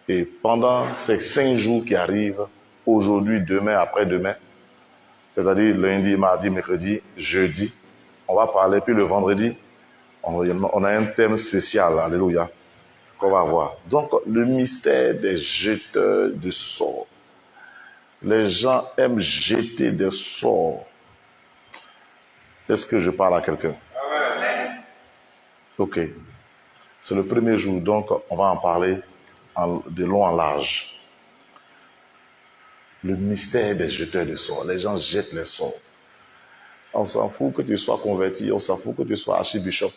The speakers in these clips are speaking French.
Et pendant ces 5 jours qui arrivent, aujourd'hui, demain, après-demain, c'est-à-dire lundi, mardi, mercredi, jeudi, on va parler, puis le vendredi, on a un thème spécial, alléluia, qu'on va voir. Donc, le mystère des jeteurs de sorts. Les gens aiment jeter des sorts. Est-ce que je parle à quelqu'un? Ok. C'est le premier jour, donc on va en parler de long en large. Le mystère des jeteurs de sorts. Les gens jettent les sorts. On s'en fout que tu sois converti, on s'en fout que tu sois archibishop,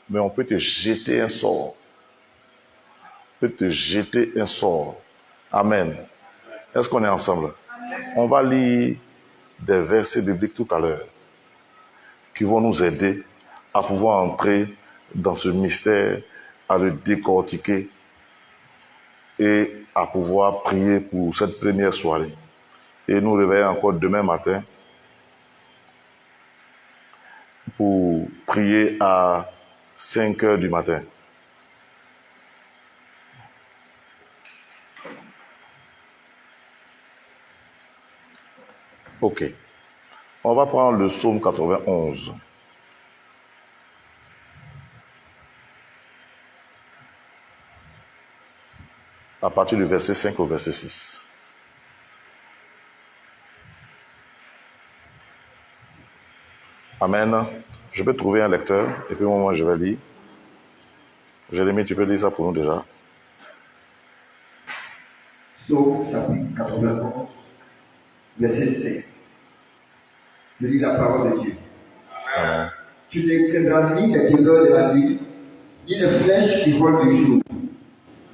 mais on peut te jeter un sort. On peut te jeter un sort. Amen. Est-ce qu'on est ensemble? On va lire des versets bibliques tout à l'heure qui vont nous aider à pouvoir entrer dans ce mystère, à le décortiquer et à pouvoir prier pour cette première soirée. Et nous réveiller encore demain matin pour prier à 5 heures du matin. Ok. On va prendre le psaume 91. À partir du verset 5 au verset 6. Amen. Je peux trouver un lecteur, et puis moi je vais lire. Jérémie, tu peux lire ça pour nous déjà. Psaume chapitre 91, verset 5. Je lis la parole de Dieu. Amen. Tu ne craindras ni les terreurs de la nuit, ni les flèches qui volent du jour,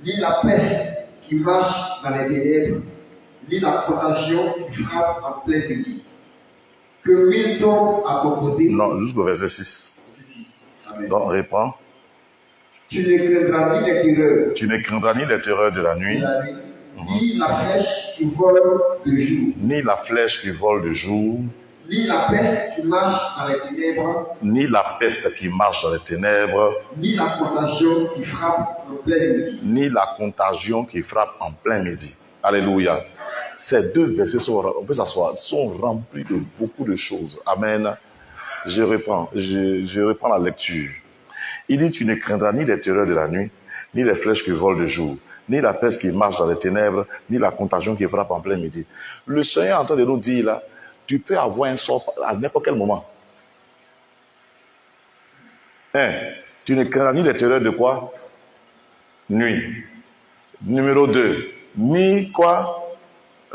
ni la peste qui marche dans les ténèbres, ni la tentation qui frappe en plein midi. Que 1000 tombent à ton côté. Non, jusqu'au verset 6. Amen. Donc, reprends. Tu ne craindras ni les terreurs Tu ne craindras ni les terreurs de la nuit, ni la flèche qui vole de jour, ni la flèche qui vole de jour, ni la peste qui marche dans les ténèbres, ni la peste qui marche dans les ténèbres, ni la tentation qui frappe en plein midi. ni la contagion qui frappe en plein midi. Alléluia. Ces deux versets on peut s'asseoir, sont remplis de beaucoup de choses. Amen. Je reprends la lecture. Il dit, tu ne craindras ni les terreurs de la nuit, ni les flèches qui volent de jour, ni la peste qui marche dans les ténèbres, ni la contagion qui frappe en plein midi. Le Seigneur est en train de nous dire là, tu peux avoir un sort à n'importe quel moment. Tu ne craindras ni les terreurs de quoi? Nuit. Numéro 2, ni quoi?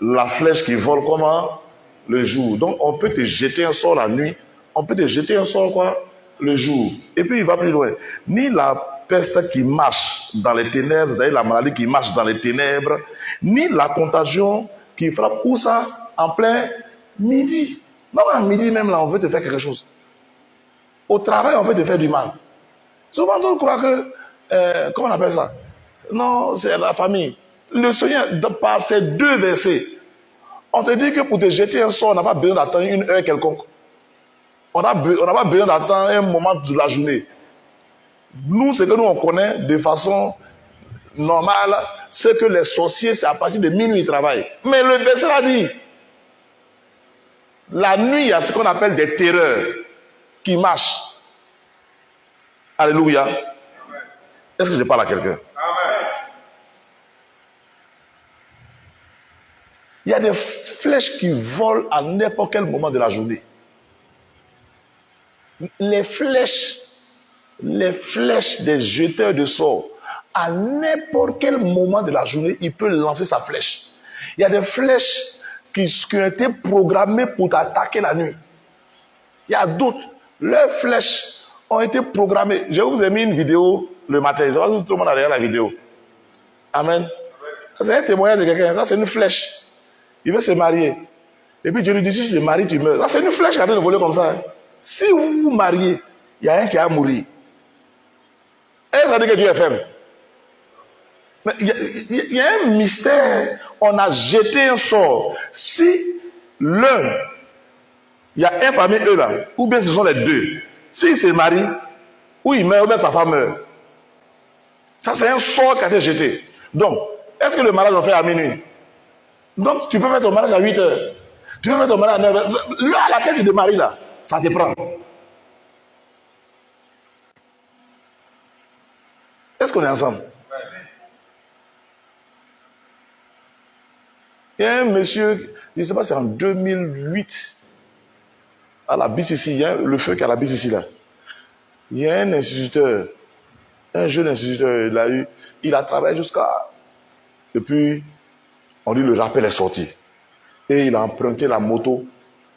La flèche qui vole comment? Le jour. Donc on peut te jeter un sort la nuit, on peut te jeter un sort quoi? Le jour. Et puis il va plus loin. Ni la peste qui marche dans les ténèbres, c'est-à-dire la maladie qui marche dans les ténèbres, ni la contagion qui frappe, où ça? En plein midi. Non, à midi même là, on veut te faire quelque chose. Au travail, on veut te faire du mal. Souvent, on croit que, comment on appelle ça? Non, c'est la famille. Le Seigneur, par ces deux versets, on te dit que pour te jeter un sort, on n'a pas besoin d'attendre une heure quelconque. On n'a pas besoin d'attendre un moment de la journée. Nous, ce que nous on connaît de façon normale, c'est que les sorciers, c'est à partir de minuit ils travaillent. Mais le verset a dit, la nuit, il y a ce qu'on appelle des terreurs qui marchent. Alléluia. Est-ce que je parle à quelqu'un? Il y a des flèches qui volent à n'importe quel moment de la journée. Les flèches des jeteurs de sorts, à n'importe quel moment de la journée, il peut lancer sa flèche. Il y a des flèches qui ont été programmées pour t'attaquer la nuit. Il y a d'autres, leurs flèches ont été programmées. Je vous ai mis une vidéo le matin. Je ne sais pas si tout le monde a regardé la vidéo. Amen. Ça, c'est un témoignage de quelqu'un. Ça, c'est une flèche. Il veut se marier. Et puis Dieu lui dit, si tu te maries, tu meurs. Ça, c'est une flèche qui a de voler comme ça. Si vous vous mariez, il y a un qui va mourir. Et ça dit que Dieu est faible. Mais il y a un mystère. On a jeté un sort. Si l'un, il y a un parmi eux là, ou bien ce sont les deux. S'il se marie, ou il meurt, ou bien sa femme meurt. Ça, c'est un sort qui a été jeté. Donc, Est-ce que le mariage on fait à minuit? Donc tu peux faire ton mariage à 8 heures. Tu peux faire ton mariage à 9 heures. Là, à laquelle tu te maries là, ça te prend. Est-ce qu'on est ensemble? Il y a un monsieur, je ne sais pas si c'est en 2008, à la BCC, il y a le feu qui est à la BCC là. Il y a un instituteur, un jeune instituteur, il a travaillé jusqu'à... Et puis, on dit le rappel est sorti. Et il a emprunté la moto.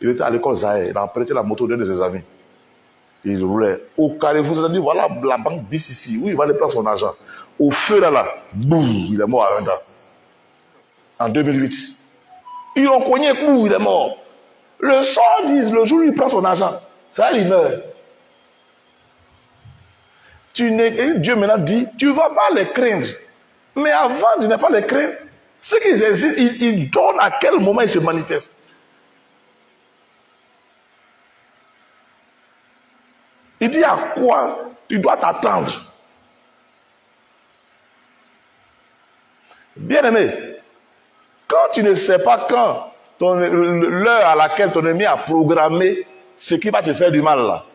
Il était à l'école Zahir. Il a emprunté la moto d'un de ses amis. Il roulait. Au Carrefour, il a dit, voilà la banque BCC, où il va aller prendre son argent. Au feu là, boum, il est mort à un an. En 2008. Ils l'ont cogné, boum, il est mort. Le soir, disent, le jour où il prend son argent, ça, il meurt. Dieu maintenant dit, tu ne vas pas les craindre. Mais avant de ne pas les craindre, ce qu'ils existent, ils donnent à quel moment ils se manifestent. Il dit à quoi tu dois t'attendre. Bien-aimé, quand tu ne sais pas quand, l'heure à laquelle ton ennemi a programmé ce qui va te faire du mal là,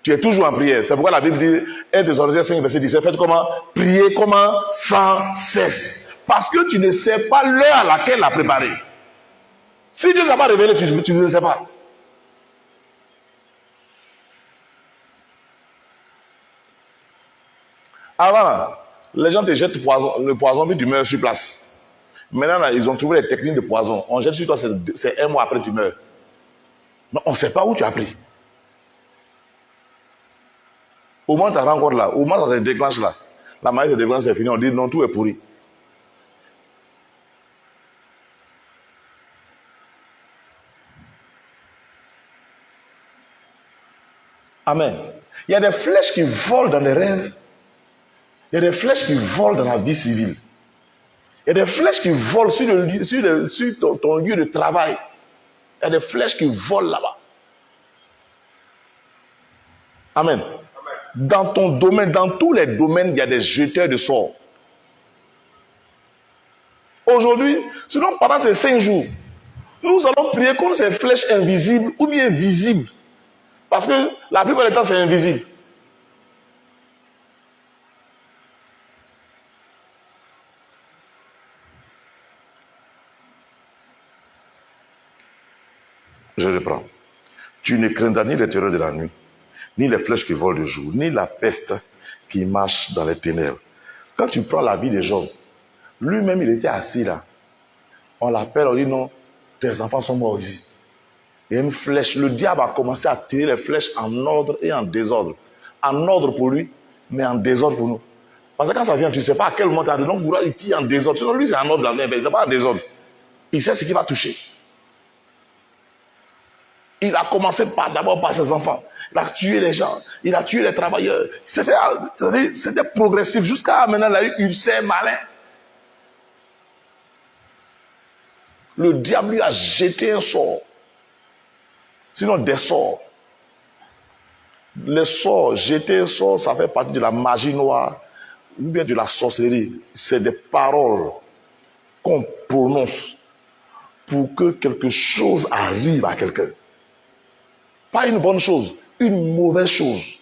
tu es toujours en prière. C'est pourquoi la Bible dit, 1 Thessaloniciens 5, verset 17, faites comment? Priez comment? Sans cesse. Parce que tu ne sais pas l'heure à laquelle il a préparé. Si Dieu ne t'a pas révélé, tu ne sais pas. Avant, les gens te jettent le poison, puis tu meurs sur place. Maintenant, là, ils ont trouvé les techniques de poison. On jette sur toi, c'est 1 mois après tu meurs. Mais on ne sait pas où tu as pris. Au moment où tu as rencontre là, au moment où ça se déclenche là, la maladie se déclenche, c'est fini, on dit non, tout est pourri. Amen. Il y a des flèches qui volent dans les rêves. Il y a des flèches qui volent dans la vie civile. Il y a des flèches qui volent sur ton lieu de travail. Il y a des flèches qui volent là-bas. Amen. Dans ton domaine, dans tous les domaines, il y a des jeteurs de sorts. Aujourd'hui, sinon pendant ces 5 jours, nous allons prier contre ces flèches invisibles ou bien visibles. Parce que la plupart du temps, c'est invisible. Je reprends. Tu ne craindras ni les terreurs de la nuit, ni les flèches qui volent de jour, ni la peste qui marche dans les ténèbres. Quand tu prends la vie de Job, lui-même il était assis là. On l'appelle, on dit non, tes enfants sont morts ici. Il y a une flèche. Le diable a commencé à tirer les flèches en ordre et en désordre. En ordre pour lui, mais en désordre pour nous. Parce que quand ça vient, tu ne sais pas à quel moment tu as de donc il tire en désordre. Sinon lui c'est en ordre, mais il n'est pas en désordre. Il sait ce qu'il va toucher. Il a commencé d'abord par ses enfants. Il a tué les gens. Il a tué les travailleurs. C'était progressif. Jusqu'à maintenant, il a eu ulcère malin. Le diable lui a jeté un sort. Sinon, des sorts. Les sorts, jeter un sort, ça fait partie de la magie noire ou bien de la sorcellerie. C'est des paroles qu'on prononce pour que quelque chose arrive à quelqu'un. Pas une bonne chose, une mauvaise chose.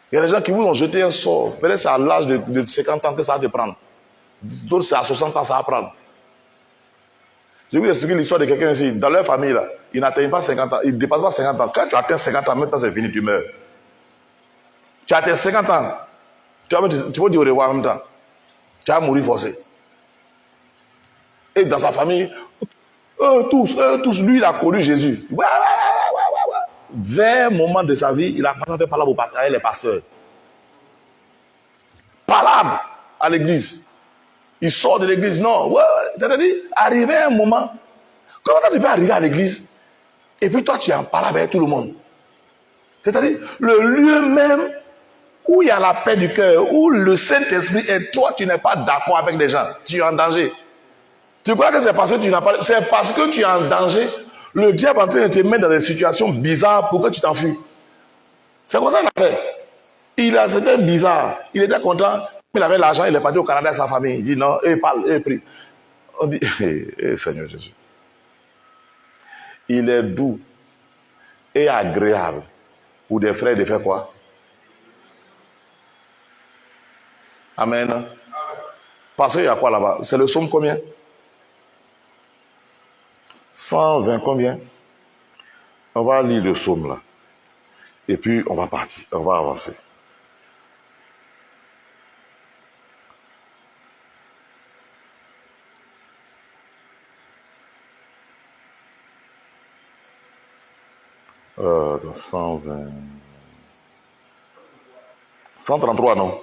Il y a des gens qui vous ont jeté un sort. Peut-être c'est à l'âge de 50 ans que ça va te prendre. D'autres c'est à 60 ans que ça va prendre. Je vais vous expliquer l'histoire de quelqu'un ici. Dans leur famille, là, ils n'atteignent pas 50 ans. Ils ne dépassent pas 50 ans. Quand tu atteins 50 ans, maintenant c'est fini, tu meurs. Tu atteins 50 ans. Tu vas dire au revoir en même temps. Tu vas mourir forcé. Et dans sa famille, tous, lui, il a connu Jésus. Vers un moment de sa vie, il a commencé à faire parler avec les pasteurs. Parle à l'église. Il sort de l'église. Non, c'est-à-dire, arrivé à un moment, comment tu peux arriver à l'église et puis toi, tu en parles avec tout le monde. C'est-à-dire, le lieu même où il y a la paix du cœur, où le Saint-Esprit et toi, tu n'es pas d'accord avec les gens. Tu es en danger. Tu crois que c'est parce que tu n'as pas... C'est parce que tu es en danger. Le diable est en train de te mettre dans des situations bizarres pour que tu t'enfuis. C'est comme ça qu'il a fait. C'était bizarre. Il était content. Il avait l'argent, il est parti au Canada avec sa famille. Il dit non, eux parlent, eux prient. On dit, Seigneur Jésus. Il est doux et agréable pour des frères de faire quoi? Amen. Parce qu'il y a quoi là-bas? C'est le psaume combien? 120 combien? On va lire le psaume là. Et puis on va partir, on va avancer. Dans 120... 133, non?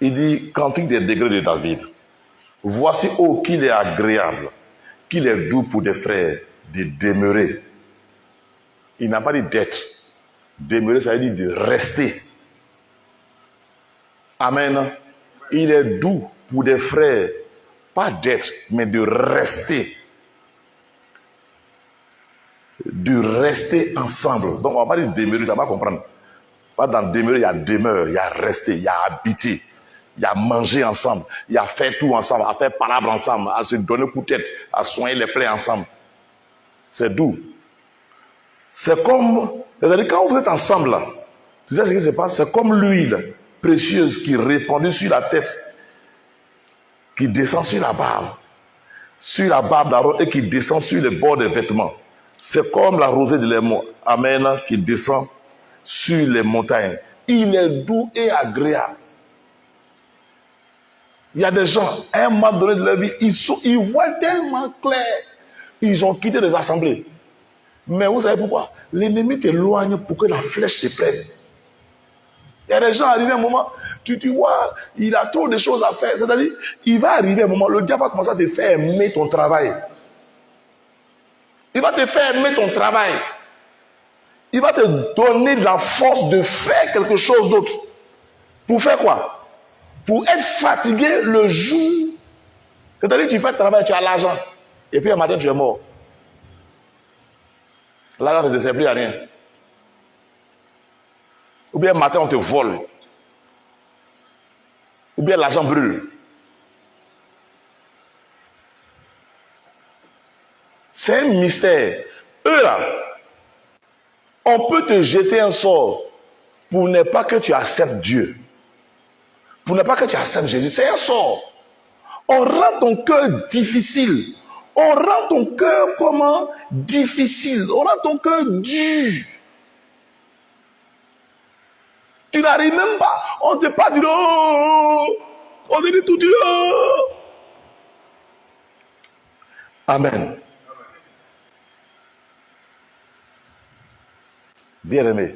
Il dit, Cantique des degrés de David. Voici, oh, qu'il est agréable, qu'il est doux pour des frères de demeurer. Il n'a pas dit d'être. Demeurer, ça veut dire de rester. Amen. Il est doux pour des frères, pas d'être, mais de rester. De rester ensemble. Donc, on va pas dire demeurer, tu vas pas comprendre. Pas dans demeurer, il y a demeure, il y a rester, il y a habiter, il y a manger ensemble, il y a faire tout ensemble, à faire palabre ensemble, à se donner coup de tête, à soigner les plaies ensemble. C'est doux. C'est comme, c'est-à-dire quand vous êtes ensemble là, tu sais ce qui se passe? C'est comme l'huile précieuse qui est répandue sur la tête, qui descend sur la barbe d'Aaron et qui descend sur les bords des vêtements. C'est comme la rosée de l'Hermon, amen, qui descend sur les montagnes. Il est doux et agréable. Il y a des gens, à un moment donné de leur vie, ils voient tellement clair. Ils ont quitté les assemblées. Mais vous savez pourquoi? L'ennemi t'éloigne pour que la flèche te prenne. Il y a des gens arrivés à un moment, tu vois, il a trop de choses à faire. C'est-à-dire, il va arriver un moment, le diable va commencer à te faire aimer ton travail. Il va te faire aimer ton travail. Il va te donner la force de faire quelque chose d'autre. Pour faire quoi? Pour être fatigué le jour. C'est-à-dire, tu fais le travail, tu as l'argent. Et puis un matin, tu es mort. L'argent ne te sert plus à rien. Ou bien un matin, on te vole. Ou bien l'argent brûle. C'est un mystère. Eux là, on peut te jeter un sort pour ne pas que tu acceptes Dieu. Pour ne pas que tu acceptes Jésus. C'est un sort. On rend ton cœur difficile. On rend ton cœur comment? Difficile. On rend ton cœur dur. Tu n'arrives même pas. On ne te pas dit oh. On te dit tout oh. Amen. Bien-aimé,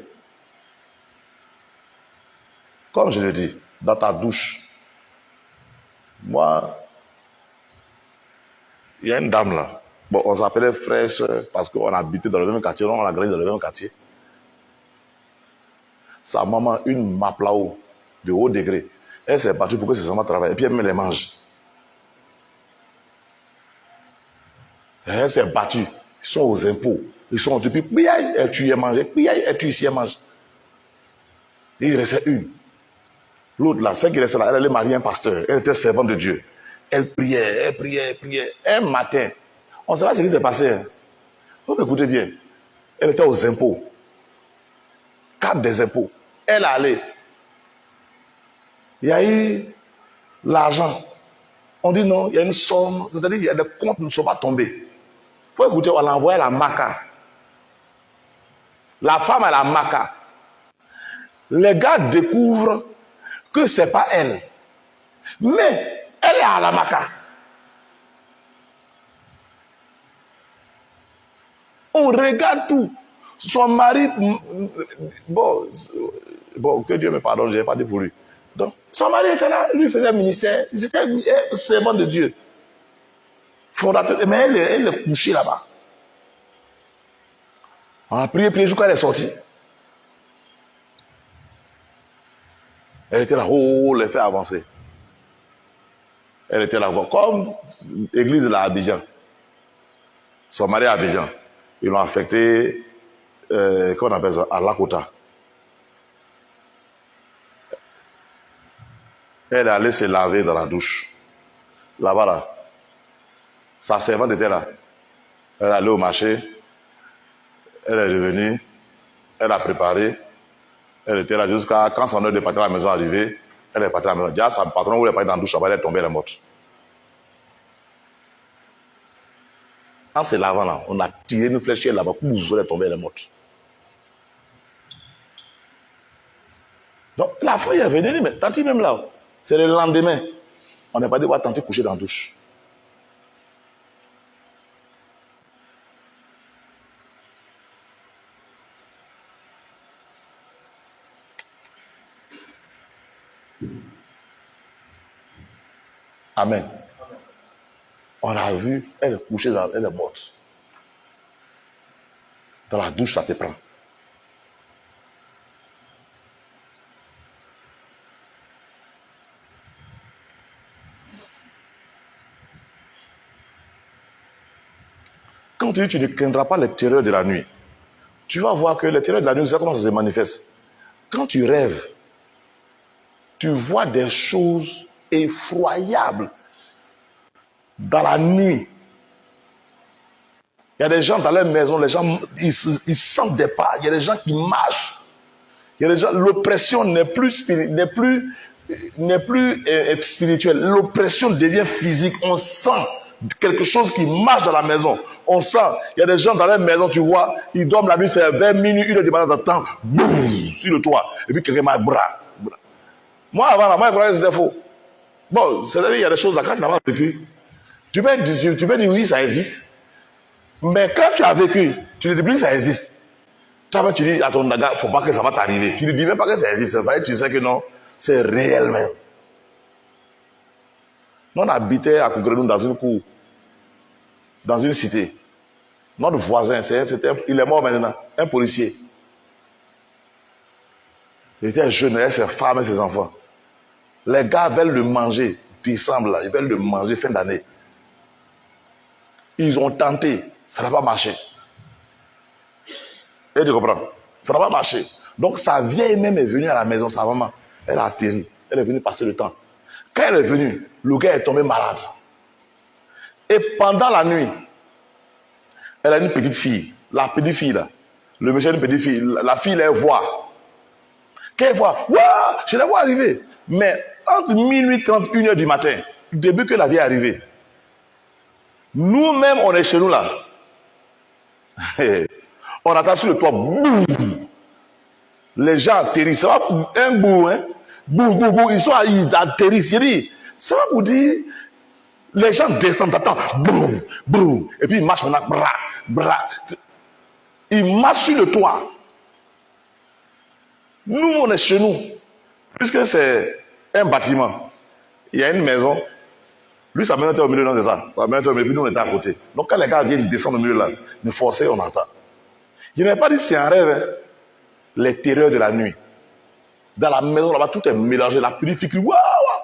comme je le dis, dans ta douche, moi, il y a une dame là. Bon, on s'appelait frère et soeur parce qu'on habitait dans le même quartier, on a grandi dans le même quartier. Sa maman, une map là-haut, de haut degré, elle s'est battue pour que ses enfants travaillent et puis elle me les mange. Elle s'est battue. Ils sont aux impôts. Ils sont depuis, elle tue, elle mange. Elle tue ici, elle mange. Et il restait une. L'autre là, celle qui restait là, elle allait marier un pasteur. Elle était servante de Dieu. Elle priait, elle priait, elle priait. Un matin, on ne sait pas ce qui s'est passé. Vous m'écoutez bien. Elle était aux impôts. Cadre des impôts. Elle allait. Il y a eu l'argent. On dit non, il y a une somme. C'est-à-dire qu'il y a des comptes qui ne sont pas tombés. Il faut écouter, on l'a envoyé à la maca. La femme à la maca. Les gars découvrent que ce n'est pas elle. Mais elle est à la maca. On regarde tout. Son mari, bon, que Dieu me pardonne, je n'ai pas dit pour lui. Donc, son mari était là, lui faisait ministère, il était servant de Dieu. Fondateur, mais elle est couchée là-bas. On a prié jusqu'à elle est sortie. Elle était là, oh, les fait avancer. Elle était là, comme l'église de la Abidjan. Son mari à Abidjan. Ils l'ont affecté comment on appelle ça, à Lakota. Elle est allée se laver dans la douche. Là-bas, là. Sa servante était là. Elle est allée au marché. Elle est revenue. Elle a préparé. Elle était là jusqu'à quand son heure de partir à la maison est arrivée. Elle est partie à la maison. Déjà, sa patron voulait pas aller dans la douche. Elle est tombée, elle est morte. En se lavant là, on a tiré une flèche là-bas. Elle est tombée, elle est morte. Donc, la fille est venue, mais Tanti même là, c'est le lendemain. On n'est pas dit voir Tanti coucher dans la douche. Amen. On l'a vu, elle est couchée, elle est morte. Dans la douche, ça te prend. Quand tu dis tu ne craindras pas les terreurs de la nuit, tu vas voir que les terreurs de la nuit, c'est comment ça se manifeste. Quand tu rêves, tu vois des choses effroyables dans la nuit. Il y a des gens dans leur maison, les gens, ils sentent des pas. Il y a des gens qui marchent. Il y a des gens, l'oppression n'est plus spirituelle. L'oppression devient physique. On sent quelque chose qui marche dans la maison. On sent, il y a des gens dans leur maison, tu vois, ils dorment la nuit, c'est vers minuit, 1 heure du matin, t'entends, boum, sur le toit. Et puis quelqu'un m'a bras. Moi, avant, là, moi, je croyais que c'était faux. Bon, c'est-à-dire, il y a des choses là, quand tu n'as pas vécu, tu peux dire oui, ça existe. Mais quand tu as vécu, tu ne dis plus que ça existe. Tu dis à ton gars, il ne faut pas que ça va t'arriver. Tu ne dis même pas que ça existe. Ça veut dire, tu sais que non, c'est réel même. Nous, on habitait à Kougrenou dans une cour, dans une cité. Notre voisin, il est mort maintenant, un policier. Il était jeune, il avait ses femmes et ses enfants. Les gars veulent le manger, décembre, là, ils veulent le manger fin d'année. Ils ont tenté, ça n'a pas marché. Et tu comprends? Ça n'a pas marché. Donc sa vieille même est venue à la maison, sa maman. Elle a atterri. Elle est venue passer le temps. Quand elle est venue, le gars est tombé malade. Et pendant la nuit, elle a une petite fille. La petite fille là. Le monsieur a une petite fille. La fille, elle voit. Quand elle voit, waouh, je la vois arriver. Mais entre minuit 30, 1 heure du matin, début que la vie est arrivée, nous-mêmes, on est chez nous là. On attend sur le toit, boum. Les gens atterrissent. Ça va pour un bout, hein. Boum, boum, boum. Ils atterrissent. Il dit, ça va pour dire, les gens descendent, attends, boum, boum. Et puis ils marchent maintenant, bra, bra. Ils marchent sur le toit. Nous, on est chez nous. Puisque c'est un bâtiment, il y a une maison. Lui, sa maison était au milieu, non, c'est ça. Sa maison était au milieu, puis nous, on était à côté. Donc quand les gars viennent descendre au milieu là, nous forcer, on entend. Je n'ai pas dit c'est un rêve, hein. Les terreurs de la nuit. Dans la maison là-bas, tout est mélangé. La petite fille crie, waouh, waouh.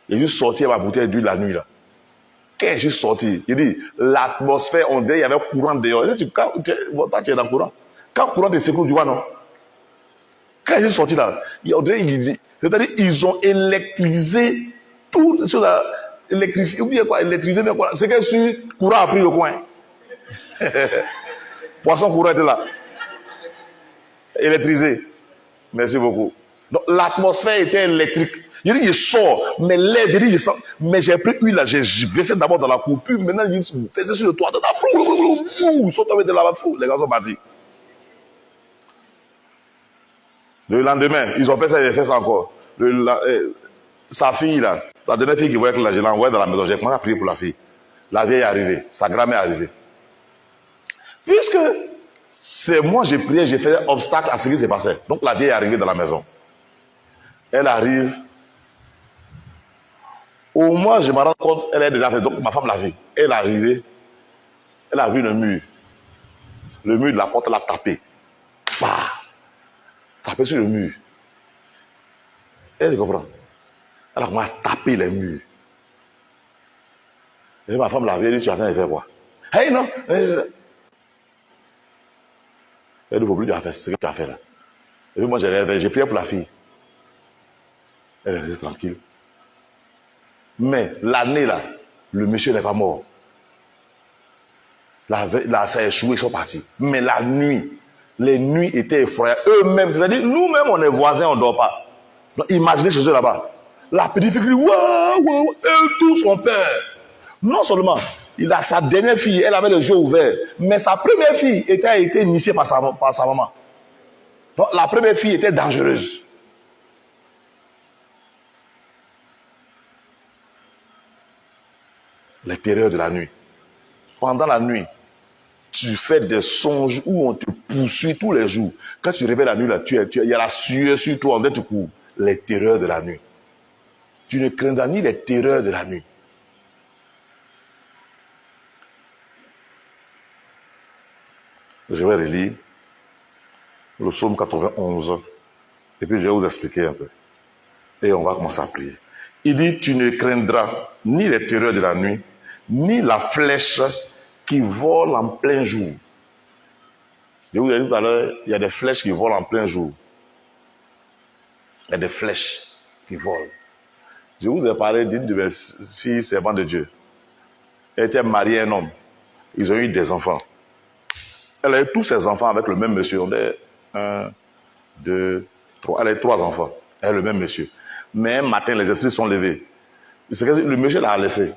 J'ai juste sorti ma bouteille d'huile la nuit là. Quand j'ai sorti, j'ai dit, l'atmosphère, on dirait, il y avait courant dehors. Quand tu es dans le courant, quand le courant te secoue, tu vois, non? Quand j'ai sorti là, on dirait, c'est-à-dire, ils ont électrisé tout, sur la, électrifié, ou bien quoi, électrisé, mais quoi, c'est que sur le courant a pris le coin. Poisson courant était là. Électrisé. Merci beaucoup. Donc l'atmosphère était électrique. Il dit, il sort, mais l'air, il sort. Mais j'ai pris huile là, j'ai versé d'abord dans la coupe, puis maintenant il faisait sur le toit. Ils sont tombés de là-bas, les gars sont partis. Le lendemain, ils ont fait ça, ils ont fait ça encore. Sa fille là, la dernière fille qui voyait que là, je l'ai envoyée dans la maison, j'ai commencé à prier pour la fille. La vieille est arrivée, sa grand-mère est arrivée. Puisque c'est moi, j'ai prié, j'ai fait obstacle à ce qui s'est passé. Donc la vieille est arrivée dans la maison. Elle arrive. Au moins, je me rends compte, elle est déjà faite. Donc ma femme l'a vue. Elle est arrivée. Elle a vu le mur. Le mur de la porte, elle a tapé. Bah! Tapé sur le mur. Elle comprend. Elle a commencé à taper les murs. Et ma femme l'a vue, elle dit, tu es en train de faire quoi? Hey, non! Elle ne faut plus tu as fait ce que tu as fait là. Et puis moi j'ai prié pour la fille. Elle est restée tranquille. Mais l'année là, le monsieur n'est pas mort. Là, ça a échoué, ils sont partis. Mais la nuit, les nuits étaient effroyables. Eux-mêmes, c'est-à-dire, nous-mêmes, on est voisins, on ne dort pas. Donc, imaginez chez eux là-bas. La petite fille crie, waouh, eux tous ont peur. Non seulement, il a sa dernière fille, elle avait les yeux ouverts, mais sa première fille a été initiée par sa maman. Donc, la première fille était dangereuse. Les terreurs de la nuit. Pendant la nuit, tu fais des songes où on te poursuit tous les jours. Quand tu réveilles la nuit, là, il y a la sueur sur toi, on te court. Les terreurs de la nuit. Tu ne craindras ni les terreurs de la nuit. Je vais relire le psaume 91 et puis je vais vous expliquer un peu. Et on va commencer à prier. Il dit, tu ne craindras ni les terreurs de la nuit, ni la flèche qui vole en plein jour. Je vous ai dit tout à l'heure, il y a des flèches qui volent en plein jour. Il y a des flèches qui volent. Je vous ai parlé d'une de mes filles servantes de Dieu. Elle était mariée à un homme. Ils ont eu des enfants. Elle a eu tous ses enfants avec le même monsieur. On est 1, 2, 3. Elle a eu 3 enfants. Elle a le même monsieur. Mais un matin, les esprits sont levés. Le monsieur l'a laissé.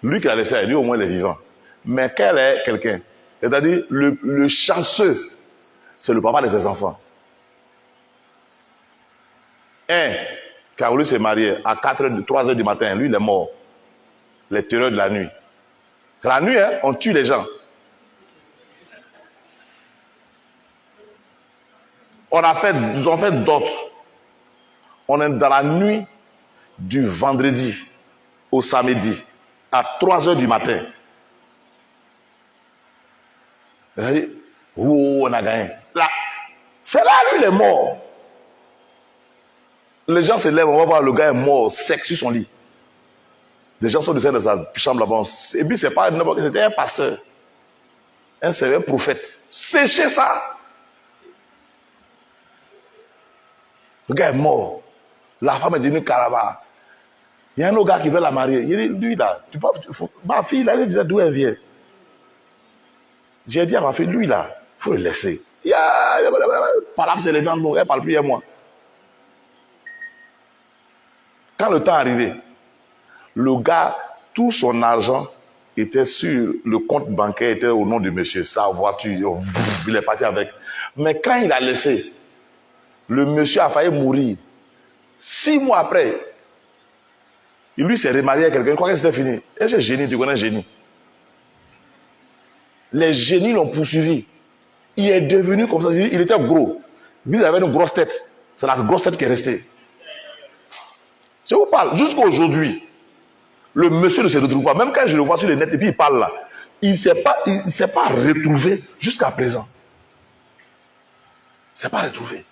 Lui qui l'a laissé, lui au moins il est vivant. Mais quel est quelqu'un? C'est-à-dire, le chanceux, c'est le papa de ses enfants. Un qui a voulu se marier à 3 heures du matin, lui il est mort. Les terreurs de la nuit. La nuit, hein, on tue les gens. Ils ont fait d'autres. On est dans la nuit du vendredi au samedi à 3 heures du matin. On a gagné. Là, c'est là, lui, il est mort. Les gens se lèvent, on va voir le gars est mort, sec sur son lit. Les gens sont descendus dans sa chambre là-bas. Et puis, c'est pas n'importe qui, c'était un pasteur. Un prophète. Séchez ça. Le gars est mort. La femme est devenue caravane. Il y a un autre gars qui veut la marier. Il dit, lui là, ma fille là, elle disait d'où elle vient. J'ai dit à ma fille, lui là, il faut le laisser. Par là, c'est les gens, elle ne parle plus à moi. Quand le temps est arrivé, le gars, tout son argent était sur le compte bancaire, était au nom du monsieur, sa voiture, il est parti avec. Mais quand il a laissé, le monsieur a failli mourir. 6 mois après, lui s'est remarié à quelqu'un, il croit que c'était fini. Et ce génie, tu connais un génie? Les génies l'ont poursuivi. Il est devenu comme ça, il était gros. Il avait une grosse tête. C'est la grosse tête qui est restée. Je vous parle, jusqu'à aujourd'hui, le monsieur ne se retrouve pas. Même quand je le vois sur le net et puis il parle là, il ne s'est pas retrouvé jusqu'à présent. Il ne s'est pas retrouvé.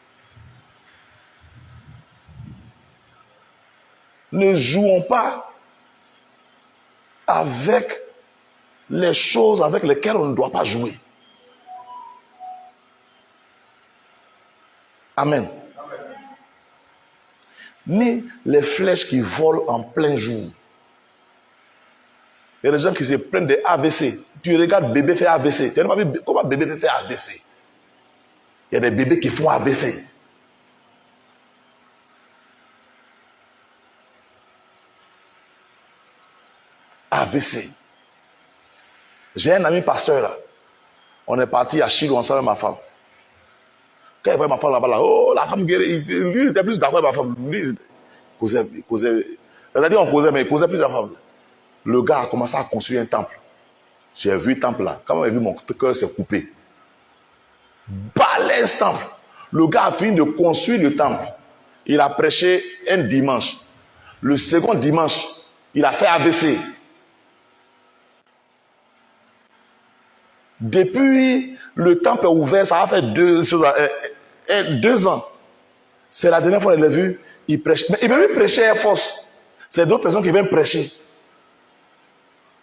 Ne jouons pas avec les choses avec lesquelles on ne doit pas jouer. Amen. Ni les flèches qui volent en plein jour. Il y a des gens qui se prennent des AVC. Tu regardes bébé faire AVC. Tu n'as pas vu comment bébé peut faire AVC. Il y a des bébés qui font AVC. AVC. J'ai un ami pasteur là. On est parti à Chilo ensemble avec ma femme. Quand il voit ma femme là-bas, oh, la femme guérit. Lui, il était plus d'accord avec ma femme. Lui, il causait. C'est-à-dire, on causait, mais il causait plus de la femme. Le gars a commencé à construire un temple. J'ai vu le temple là. Quand j'ai vu, mon cœur s'est coupé. Balèze temple. Le gars a fini de construire le temple. Il a prêché un dimanche. Le second dimanche, il a fait AVC. Depuis le temple est ouvert, ça a fait 2 ans. C'est la dernière fois qu'il l'a vu, il prêche. Mais il veut lui prêcher à force. C'est d'autres personnes qui viennent prêcher.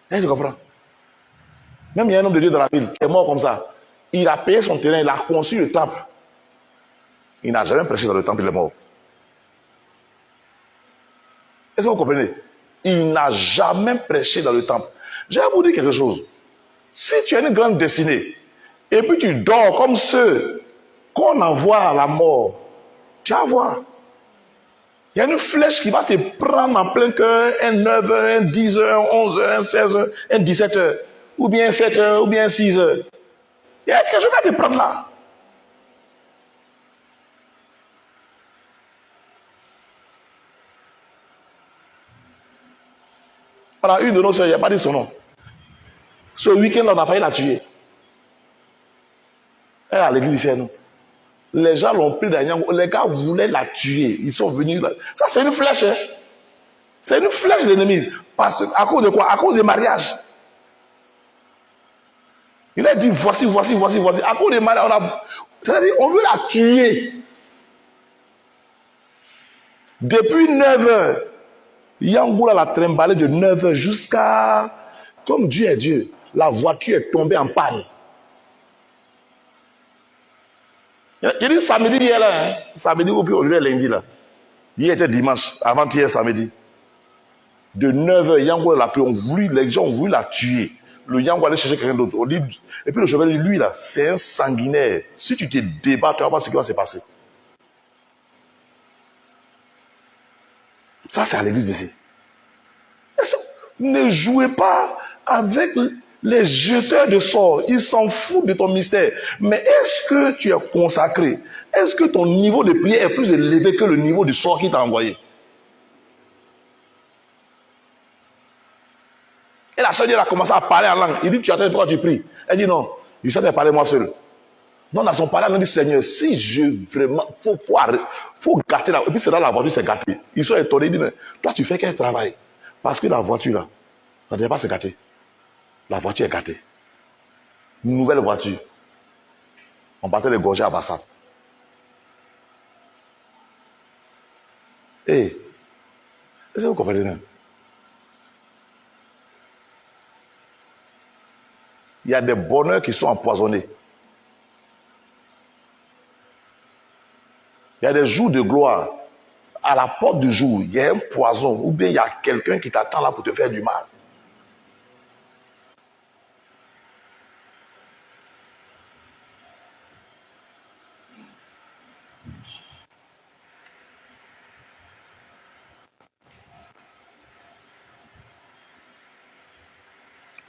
Tu comprends? Même il y a un homme de Dieu dans la ville qui est mort comme ça. Il a payé son terrain, il a construit le temple. Il n'a jamais prêché dans le temple, il est mort. Est-ce que vous comprenez? Il n'a jamais prêché dans le temple. Je vais vous dire quelque chose. Si tu as une grande destinée, et puis tu dors comme ceux qu'on envoie à la mort, tu vas voir. Il y a une flèche qui va te prendre en plein cœur, un 9h, un 10h, un 11h, un 16h, un 17h, ou bien 7h, ou bien 6h. Il y a quelque chose qui va te prendre là. Voilà, une de nos soeurs, il n'y a pas dit son nom. Ce week-end, on a failli la tuer. Elle est à l'église ici, nous. Les gens l'ont pris derrière. Les gars voulaient la tuer. Ils sont venus là. Ça, c'est une flèche. Hein? C'est une flèche de l'ennemi. À cause de quoi? À cause du mariage. Il a dit voici. À cause du mariage, c'est-à-dire, on veut la tuer. Depuis 9h, Yangoula l'a trimballé de 9h jusqu'à. Comme Dieu est Dieu, la voiture est tombée en panne. Il dit samedi hier là, hein? Samedi ou puis aujourd'hui lundi là. Hier était dimanche, avant-hier samedi. De 9h, Yango l'a pris, les gens ont voulu la tuer. Le Yango allait chercher quelqu'un d'autre. Et puis le chauffeur dit, lui là, c'est un sanguinaire. Si tu te débats, tu vas voir ce qui va se passer. Ça, c'est à l'église d'ici. Ne jouez pas avec les jeteurs de sorts. Ils s'en foutent de ton mystère. Mais est-ce que tu es consacré? Est-ce que ton niveau de prière est plus élevé que le niveau du sort qu'il t'a envoyé? Et la sœur, elle a commencé à parler en langue. Il dit, tu attends, pourquoi tu pries? Elle dit, non, je sais parler moi seul. Non, dans son parler, elle dit, Seigneur, si je vraiment, faut gâter la. Et puis c'est là la voiture, c'est gâté. Ils sont étonnés, ils disent, mais toi, tu fais quel travail? Parce que la voiture, là, ça ne devait pas se gâter. La voiture est gâtée. Une nouvelle voiture. On partait de gorger à Bassam. Est-ce que vous comprenez? Il y a des bonheurs qui sont empoisonnés. Il y a des jours de gloire. À la porte du jour, il y a un poison. Ou bien il y a quelqu'un qui t'attend là pour te faire du mal.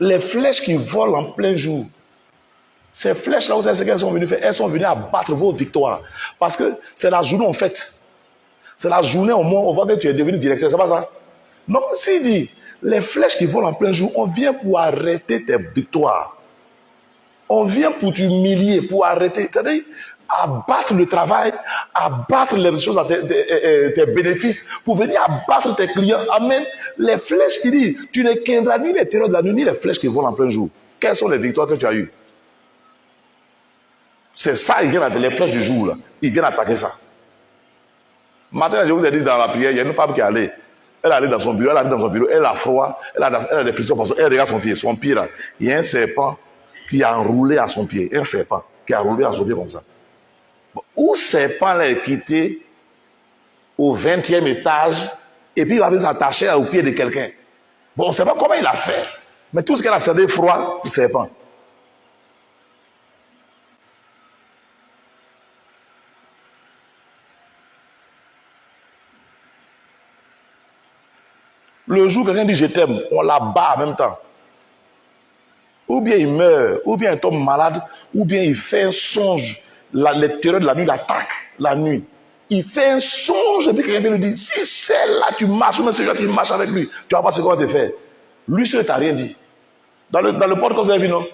Les flèches qui volent en plein jour, ces flèches-là, vous savez ce qu'elles sont venues faire? Elles sont venues abattre vos victoires. Parce que c'est la journée en fait. C'est la journée au moins, on voit que tu es devenu directeur, c'est pas ça? Non, s'il dit, les flèches qui volent en plein jour, on vient pour arrêter tes victoires. On vient pour t'humilier, pour arrêter. C'est-à-dire, abattre le travail, abattre les choses, tes bénéfices, pour venir abattre tes clients. Amen. Les flèches, il dit, tu ne craindras ni les terreurs de la nuit, ni les flèches qui volent en plein jour. Quelles sont les victoires que tu as eues? C'est ça, ils viennent les flèches du jour, là. Ils viennent attaquer ça. Matin, je vous ai dit dans la prière, il y a une femme qui est allée. Elle est allée dans son bureau, elle a froid, elle a des frissons, elle regarde son pied là. Il y a un serpent qui a enroulé à son pied. Un serpent qui a enroulé à son pied comme ça. Bon, où serpent là est quitté au 20e étage et puis il va venir s'attacher au pied de quelqu'un. Bon, on ne sait pas comment il a fait. Mais tout ce qu'elle a cédé froid, le serpent. Le jour où quelqu'un dit je t'aime, on la bat en même temps. Ou bien il meurt, ou bien il tombe malade, ou bien il fait un songe. Les terreurs de la nuit l'attaquent la nuit. Il fait un songe et puis quelqu'un vient lui dire, si c'est là tu marches, même si tu marches avec lui, tu vas voir ce qu'on va te faire. Lui, ça ne t'a rien dit. Dans le podcast, vous avez vu, non?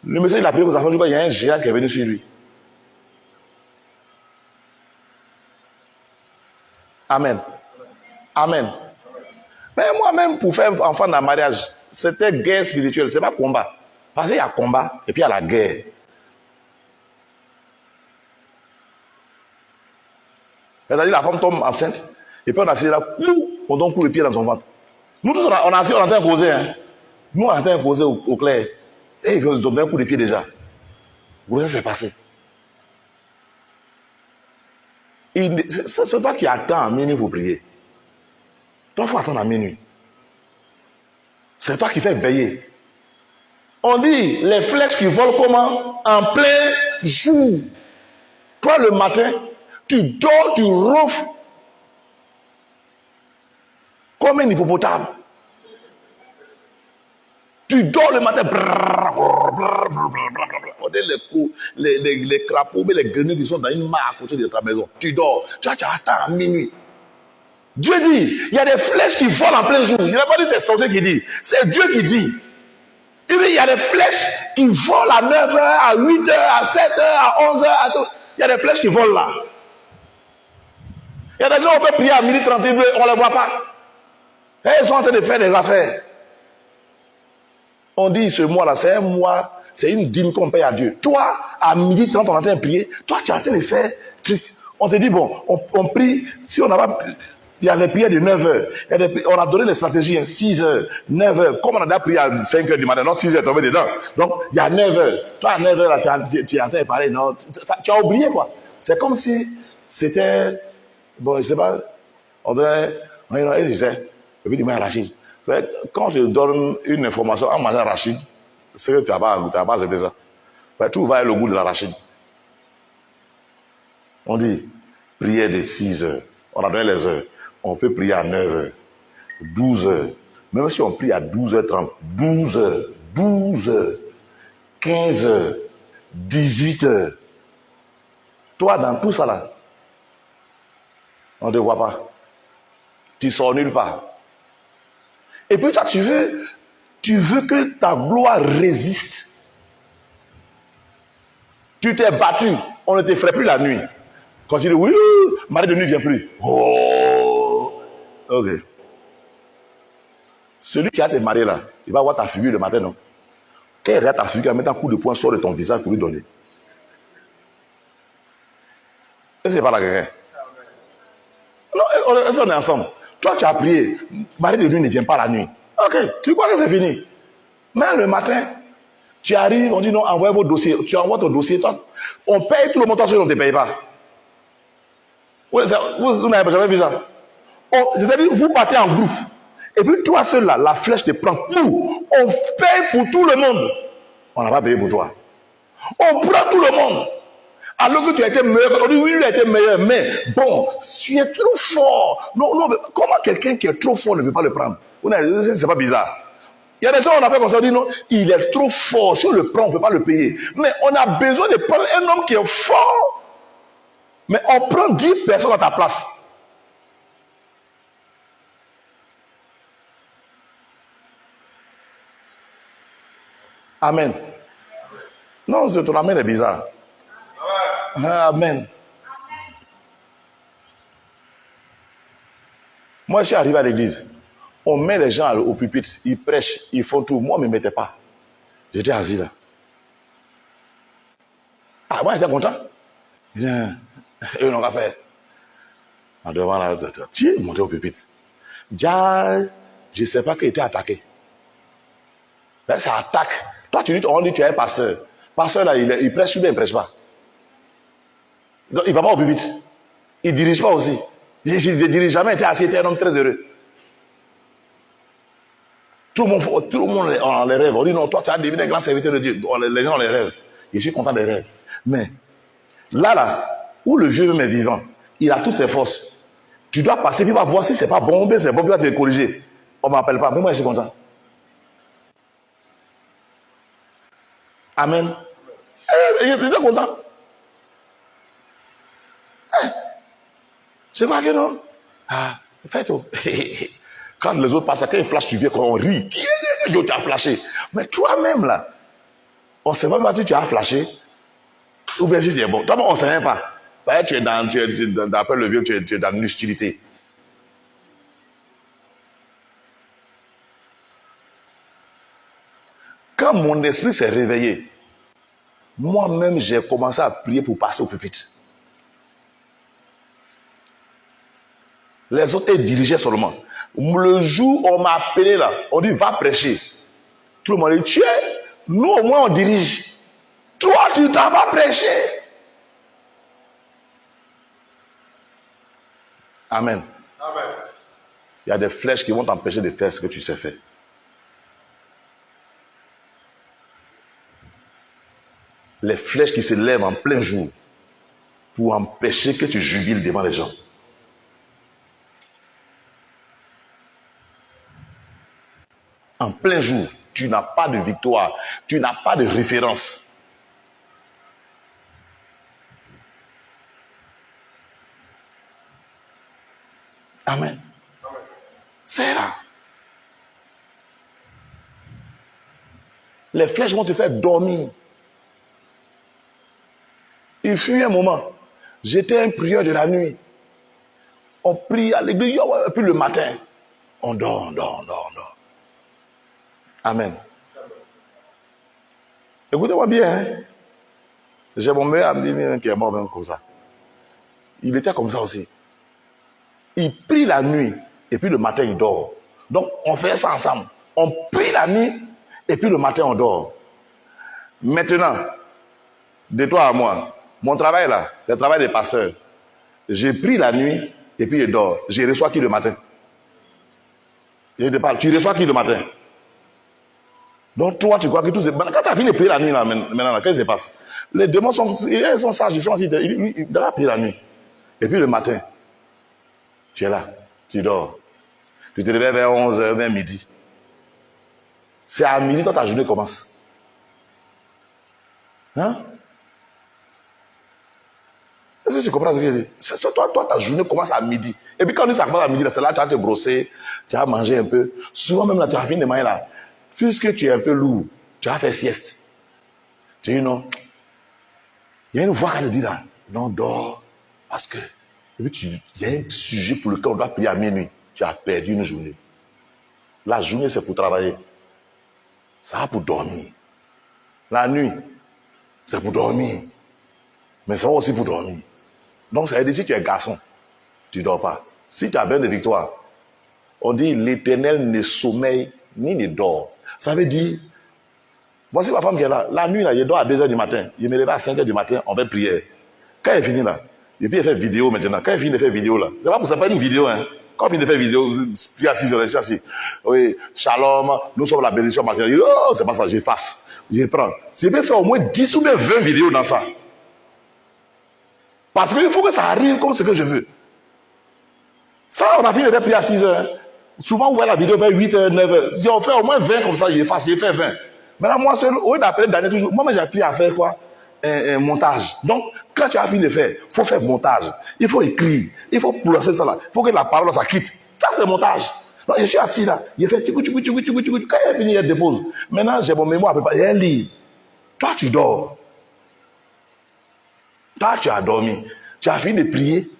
Le monsieur, il a prié pour sa femme, il y a un géant qui est venu sur lui. Amen. Amen. Mais moi-même, pour faire enfant dans le mariage, c'était guerre spirituelle, c'est pas combat. Parce qu'il y a combat et puis il y a la guerre. C'est-à-dire la femme tombe enceinte et puis on a essayé là, on donne coup de pied dans son ventre. Nous tous, on a en train de causer. Hein. Nous, on a en train de causer au clair. Et il veut donner un coup de pied déjà. Vous savez, ça s'est passé. C'est toi qui attends à minuit pour prier. Toi, il faut attendre à minuit. C'est toi qui fais veiller. On dit les flèches qui volent comment? En plein jour. Toi, le matin, tu dors, tu ronfles comme un hippopotame. Tu dors le matin. On dit les crapauds, mais les grenouilles qui sont dans une mare à côté de ta maison. Tu dors. Tu attends à minuit. Dieu dit, il y a des flèches qui volent en plein jour. Il n'a pas dit c'est sorcier qui dit. C'est Dieu qui dit. Il dit, il y a des flèches qui volent à 9h, à 8h, à 7h, à 11h, à tout. Il y a des flèches qui volent là. Il y a des gens qui ont fait prier à 12h32, on ne les voit pas. Et ils sont en train de faire des affaires. On dit ce mois-là, c'est un mois, c'est une dîme qu'on paye à Dieu. Toi, à 12h30, on est en train de prier. Toi, tu es en train de faire truc. On te dit, bon, on prie, si on n'a pas... Il y a les prières de 9h. On a donné les stratégies, 6h, 9h. Comme on a déjà prié à 5h du matin, non, 6h, tombé dedans. Donc, il y a 9h. Toi, à 9h, là, tu es en train de parler. Non, tu as oublié, quoi. C'est comme si c'était... Bon, je ne sais pas. On dirait... Il disait... Et puis, il m'a arraché. Quand je donne une information en mangeant arachide, c'est que tu n'as pas accepté ça. Ben, tout va être le goût de l'arachide. On dit, prière de 6h. On a donné les heures. On peut prier à 9h, 12h. Même si on prie à 12h30, 12h, 12h, 15h, 18h. Toi, dans tout ça là, on ne te voit pas. Tu sors nulle part. Et puis toi, tu veux que ta gloire résiste. Tu t'es battu. On ne te ferait plus la nuit. Quand tu dis, oui, Marie de nuit ne vient plus. Oh, ok. Celui qui a été marié là, il va voir ta figure le matin, non? Quand il regarde ta figure, il va mettre un coup de poing sur de ton visage pour lui donner. Est-ce que c'est pas là quelqu'un? Non, on est ensemble. Toi, tu as prié. Marie de nuit ne vient pas la nuit. Ok, tu crois que c'est fini? Mais le matin, tu arrives, on dit non, envoyez vos dossiers. Tu envoies ton dossier, toi, on paye tout le montant sur on ne te paye pas. Vous n'avez jamais vu ça. C'est-à-dire, vous partez en groupe. Et puis toi seul là, la flèche te prend tout. On paye pour tout le monde. On n'a pas payé pour toi. On prend tout le monde. Alors que tu as été meilleur. On dit oui, il a été meilleur. Mais bon, tu es trop fort. Non, comment quelqu'un qui est trop fort ne veut pas le prendre? C'est pas bizarre. Il y a des gens, on a fait comme ça, on dit non, il est trop fort. Si on le prend, on ne peut pas le payer. Mais on a besoin de prendre un homme qui est fort. Mais on prend 10 personnes à ta place. Amen. Non, ton amen est bizarre. Amen. Moi, je suis arrivé à l'église. On met les gens au pupitre, ils prêchent, ils font tout. Moi, on ne me mettait pas. J'étais assis là. Ah, moi, j'étais content. Ils n'ont pas fait. En devant là, tu es monté au pupitre. Déjà, je ne sais pas qui était attaqué. Ben, ça attaque. Toi, on dit que tu es un pasteur. Pasteur là, il prêche ou bien il ne prêche pas. Donc, il ne va pas au pupitre. Il ne dirige pas aussi. Je ne dirige jamais, il était assis, il était un homme très heureux. Tout le monde en les rêve. On dit non, toi tu as devenu un grand serviteur de Dieu. Les gens ont les rêves. Je suis content des rêves. Mais là, où le vieux même est vivant, il a toutes ses forces. Tu dois passer, puis il va voir si c'est pas bon, mais c'est bon, puis il va te corriger. On ne m'appelle pas, mais moi je suis content. Amen. Il était content. C'est pas que non. Ah, faites tout. Quand les autres passent, quand ils flashent, tu viens, quand on rit. Dieu t'a flashé. Mais toi-même, là, on ne sait pas si tu as flashé ou bien si tu es bon. Toi, on ne sait même pas. Tu es d'après le vieux, tu es dans l'hostilité. Quand mon esprit s'est réveillé, moi-même, j'ai commencé à prier pour passer au pupitre. Les autres dirigeaient seulement. Le jour où on m'a appelé là, on dit va prêcher. Tout le monde dit tu es Nous, au moins, on dirige. Toi, tu t'en vas prêcher. Amen. Amen. Il y a des flèches qui vont t'empêcher de faire ce que tu sais faire. Les flèches qui se lèvent en plein jour pour empêcher que tu jubiles devant les gens. En plein jour, tu n'as pas de victoire, tu n'as pas de référence. Amen. C'est là. Les flèches vont te faire dormir. Il fut un moment, j'étais un prieur de la nuit. On prie à l'église, et puis le matin, on dort. Amen. Écoutez-moi bien. Hein? J'ai mon meilleur ami qui est mort même comme ça. Il était comme ça aussi. Il prie la nuit, et puis le matin, il dort. Donc, on fait ça ensemble. On prie la nuit, et puis le matin, on dort. Maintenant, de toi à moi, mon travail là, c'est le travail des pasteurs. J'ai pris la nuit et puis je dors. Je reçois qui le matin? Je te parle. Tu reçois qui le matin? Donc toi, tu crois que tout c'est... Quand tu as fini de prier la nuit là, maintenant, qu'est-ce qui se passe? Les démons sont sages, ils sont assis. Ils doivent prier la nuit. Et puis le matin, tu es là, tu dors. Tu te réveilles vers 11h, vers midi. C'est à midi quand ta journée commence. Hein? Est-ce que tu comprends ce que je dis? C'est toi, ta journée commence à midi. Et puis quand ça commence à midi, c'est là que tu vas te brosser, tu vas manger un peu. Souvent même là, tu as fini de manger là. Puisque tu es un peu lourd, tu vas faire sieste. Tu dis non. Il y a une voix qui te dit là, non, dors. Parce que, et puis il y a un sujet pour lequel on doit prier à minuit. Tu as perdu une journée. La journée, c'est pour travailler. Ça va pour dormir. La nuit, c'est pour dormir. Mais ça va aussi pour dormir. Donc, ça veut dire si tu es garçon, tu ne dors pas. Si tu as besoin de victoire, on dit l'Éternel ne sommeille ni ne dort. Ça veut dire, voici ma femme qui est là. La nuit, là, je dors à 2h du matin. Je me réveille à 5h du matin, on fait prière. Quand elle finit là, et puis elle fait vidéo maintenant. Quand elle finit de faire vidéo là, c'est pas pour ça, pas une vidéo, hein. Quand elle finit de faire vidéo, puis à 6h, je suis assis. Oui, shalom, nous sommes la bénédiction matin. Je dis, oh, c'est pas ça, j'efface. Je prends. Si je peux faire au moins 10 ou même 20 vidéos dans ça. Parce qu'il faut que ça arrive comme ce que je veux. Ça, on a fini de prier à 6h. Hein. Souvent, on voit la vidéo vers 8h, 9h. Si on fait au moins 20 comme ça, j'ai fait 20. Maintenant, moi, seul, au lieu d'appeler Daniel toujours, moi, j'ai appris à faire quoi? Un montage. Donc, quand tu as fini de faire, il faut faire montage. Il faut écrire. Il faut placer ça là. Il faut que la parole, ça quitte. Ça, c'est le montage. Donc, je suis assis là. J'ai fait tchoukou. Quand il a fini, il dépose. Maintenant, j'ai mon mémoire à préparer. Il lit. Toi, tu dors. Toi, tu as dormi. Tu as fini de prier.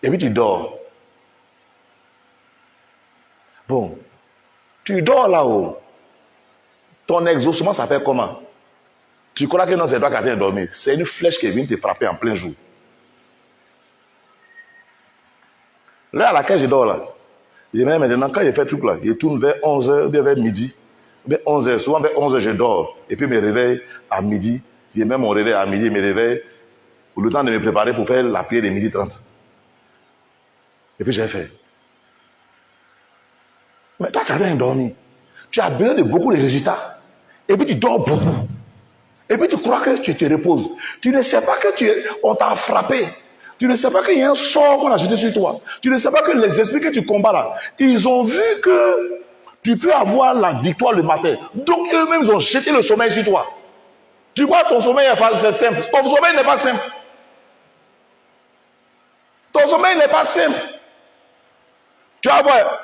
Et puis, tu dors. Bon. Tu dors là-haut. Ton exaucement s'appelle comment? Tu crois que non, c'est toi qui as dormi. C'est une flèche qui vient te frapper en plein jour. L'heure à laquelle je dors là, je mets maintenant, quand je fais tout là, je tourne vers 11h, bien vers midi, vers 11h, souvent vers 11h je dors, et puis je me réveille à midi, je mets mon réveil à midi, je me réveille, pour le temps de me préparer pour faire la prière de midi 30. Et puis j'ai fait. Mais toi tu as rien dormi, tu as besoin de beaucoup de résultats, et puis tu dors beaucoup. Et puis tu crois que tu te reposes. Tu ne sais pas que on t'a frappé. Tu ne sais pas qu'il y a un sort qu'on a jeté sur toi. Tu ne sais pas que les esprits que tu combats là, ils ont vu que tu peux avoir la victoire le matin. Donc eux-mêmes, ils ont jeté le sommeil sur toi. Tu crois que ton sommeil est simple. Ton sommeil n'est pas simple. Ton sommeil n'est pas simple. Tu vas voir.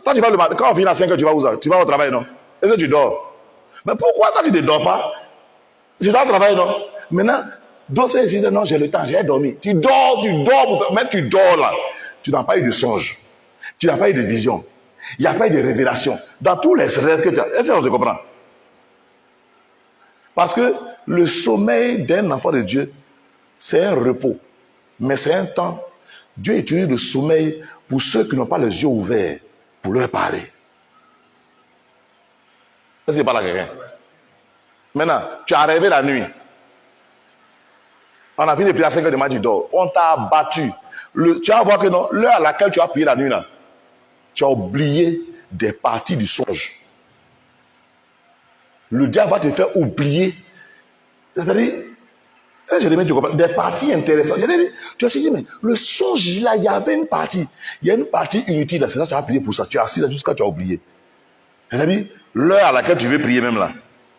Quand tu vas le matin, quand on finit à 5h, tu vas où ça? Tu vas au travail, non? Est-ce que tu dors? Mais pourquoi toi tu ne dors pas? Tu dois travailler, non? Maintenant, d'autres disent, non, j'ai le temps, j'ai dormi. Tu dors, mais tu dors là. Tu n'as pas eu de songe. Tu n'as pas eu de vision. Il n'y a pas eu de révélation. Dans tous les rêves que tu as. Est-ce que tu comprends? Parce que le sommeil d'un enfant de Dieu, c'est un repos. Mais c'est un temps. Dieu utilise le sommeil pour ceux qui n'ont pas les yeux ouverts, pour leur parler. Est-ce que pas là quelqu'un? Maintenant, tu es arrivé la nuit. On a fini de prier à 5 heures du matin, tu dors. On t'a battu. Tu vas voir que non, l'heure à laquelle tu as prié la nuit, là, tu as oublié des parties du songe. Le diable va te faire oublier. C'est-à-dire, des parties intéressantes. Tu as dit, mais le songe, là, il y avait une partie. Il y a une partie inutile. C'est ça, tu as prié pour ça. Tu es assis là jusqu'à ce que tu as oublié. C'est-à-dire, l'heure à laquelle tu veux prier même là,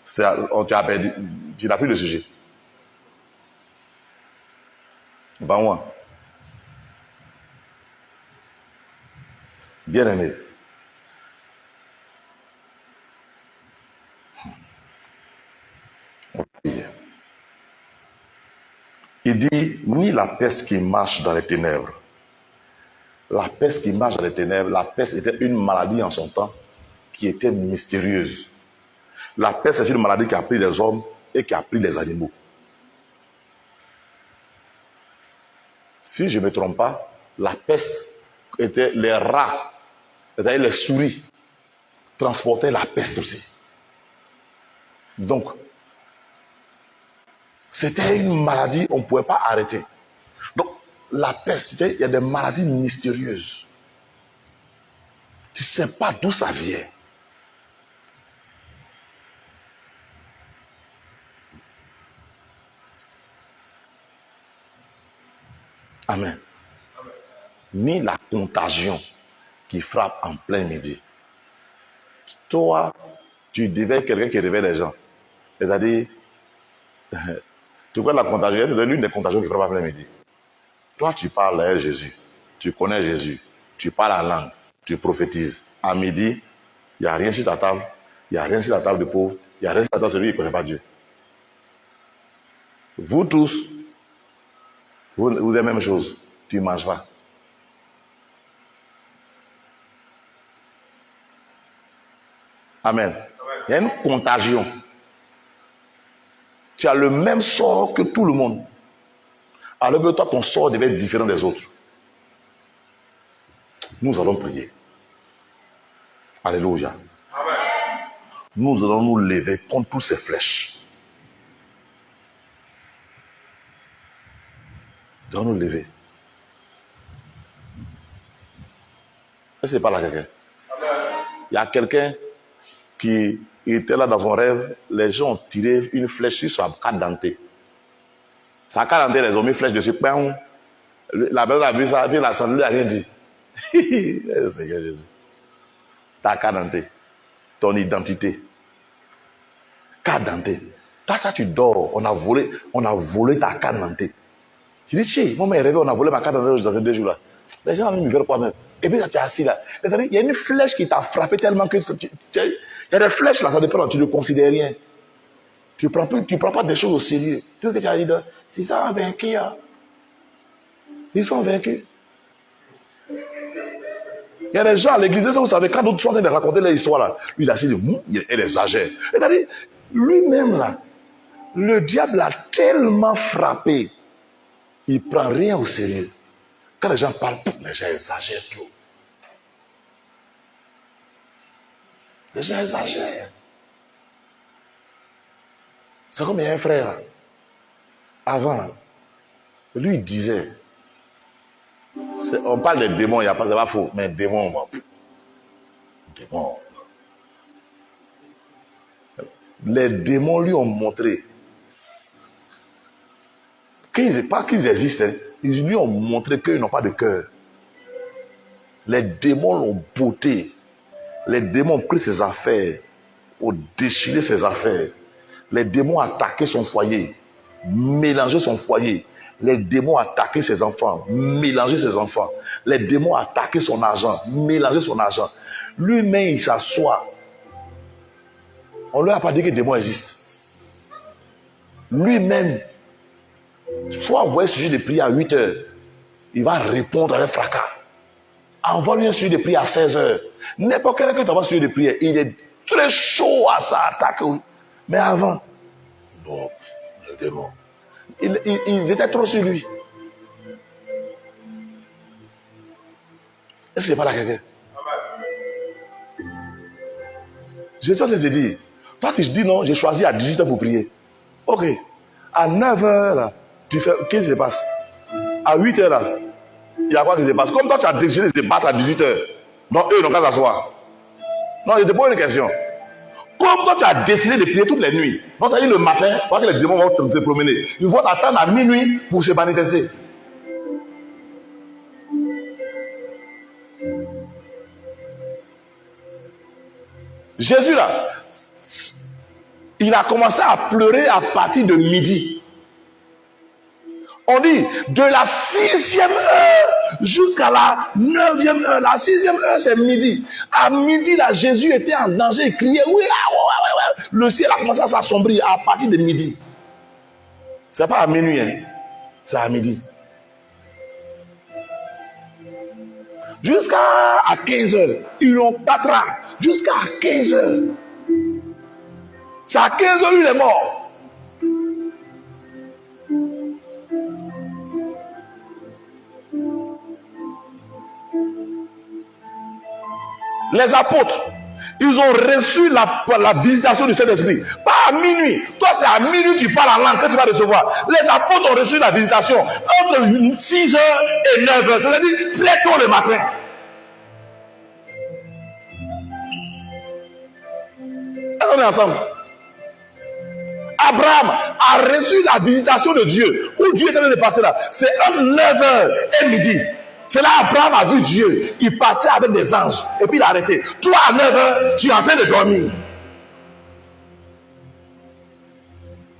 tu as perdu. Tu n'as plus de sujet. Ben moi. Bien aimé. Il dit, ni la peste qui marche dans les ténèbres. La peste qui marche dans les ténèbres, la peste était une maladie en son temps qui était mystérieuse. La peste est une maladie qui a pris les hommes et qui a pris les animaux. Si je ne me trompe pas, la peste était les rats, c'est-à-dire les souris, transportaient la peste aussi. Donc, c'était une maladie, on ne pouvait pas arrêter. Donc, la peste, il y a des maladies mystérieuses. Tu ne sais pas d'où ça vient. Amen. Ni la contagion qui frappe en plein midi. Toi, tu devais quelqu'un qui réveille les gens. C'est-à-dire, tu vois la contagion, c'est l'une des contagions qui frappe en plein midi. Toi, tu parles à Jésus. Tu connais Jésus. Tu parles en langue. Tu prophétises. À midi, il n'y a rien sur ta table. Il n'y a rien sur la table de pauvre. Il n'y a rien sur la table de celui qui ne connaît pas Dieu. Vous tous, vous avez la même chose. Tu ne manges pas. Amen. Il y a une contagion. Tu as le même sort que tout le monde. Alors que toi, ton sort devait être différent des autres. Nous allons prier. Alléluia. Amen. Nous allons nous lever contre toutes ces flèches. Nous allons nous lever. Est-ce que ce n'est pas là quelqu'un? Il y a quelqu'un qui était là dans son rêve. Les gens ont tiré une flèche sur sa carte dentée. Sa carte dentée, ils ont mis une flèche dessus. La personne a vu ça, puis la santé n'a rien dit. Seigneur Jésus. Ta carte dentée, ton identité. Carte dentée. Toi, tu dors, on a volé ta carte dentée. Tu dis, tiens, mon mère est rêvé, on a volé ma carte dentée dans ces 2 jours-là. Les gens me veulent quoi même. Et puis là, tu es assis là. Il y a une flèche qui t'a frappé tellement que il y a des flèches là, ça dépend, tu ne considères rien. Tu ne prends pas des choses au sérieux. Tout ce que tu as dit, c'est ça, vaincu. Ils sont vaincus. Il y a des gens à l'église, ça vous savez, quand d'autres sont en train de raconter leur histoire là, lui il a dit, il exagère. C'est-à-dire, lui-même là, le diable l'a tellement frappé, il ne prend rien au sérieux. Quand les gens parlent, les gens exagèrent trop. Les gens exagèrent. C'est comme il y a un frère, avant, lui il disait, on parle des démons, il n'y a pas de faux, mais démons, les démons lui ont montré pas qu'ils existent, hein, ils lui ont montré qu'ils n'ont pas de cœur. Les démons l'ont botté. Les démons ont pris ses affaires, ont déchiré ses affaires. Les démons ont attaqué son foyer, mélangé son foyer. Les démons ont attaqué ses enfants, mélangé ses enfants. Les démons ont attaqué son argent, mélangé son argent. Lui-même, il s'assoit. On ne lui a pas dit que les démons existent. Lui-même, il faut envoyer un sujet de prière à 8 heures. Il va répondre avec fracas. Envoie-lui un sujet de prière à 16 heures. N'importe quel que tu envoies un sujet de prière, il est très chaud à ça, attaque. Mais avant, bon, le démon. Ils étaient trop sur lui. Est-ce qu'il n'y a pas là quelqu'un? Je suis en train de te dire, Toi qui dis non, j'ai choisi à 18h pour prier. Ok. À 9h, là, tu fais. Qu'est-ce qui se passe? À 8h, là, il y a quoi qui se passe? Comme toi, tu as décidé de te battre à 18h. Donc, eux, ils n'ont qu'à s'asseoir. Non, je te pose une question. Comme toi, tu as décidé de prier toutes les nuits. Donc, ça dit le matin, voir que les démons vont te promener. Ils vont t'attendre à minuit pour se manifester. Jésus, là, il a commencé à pleurer à partir de midi. On dit de la 6e heure jusqu'à la 9e heure. La 6e heure, c'est midi. À midi, là, Jésus était en danger. Il criait, oui, ouais. Le ciel a commencé à s'assombrir à partir de midi. C'est pas à minuit, hein. C'est à midi. Jusqu'à 15 heures. Ils ont 4 ans. Jusqu'à 15 heures. C'est à 15 heures, il est mort. Les apôtres, ils ont reçu la visitation du Saint-Esprit. Pas à minuit. Toi, c'est à minuit que tu parles en langue que tu vas recevoir. Les apôtres ont reçu la visitation entre 6h et 9h. C'est-à-dire très tôt le matin. On est ensemble. Abraham a reçu la visitation de Dieu. Où Dieu était en train de passer là. C'est entre 9h et midi. C'est là Abraham a vu Dieu. Il passait avec des anges. Et puis il a arrêté. Toi à 9h, tu es en train de dormir.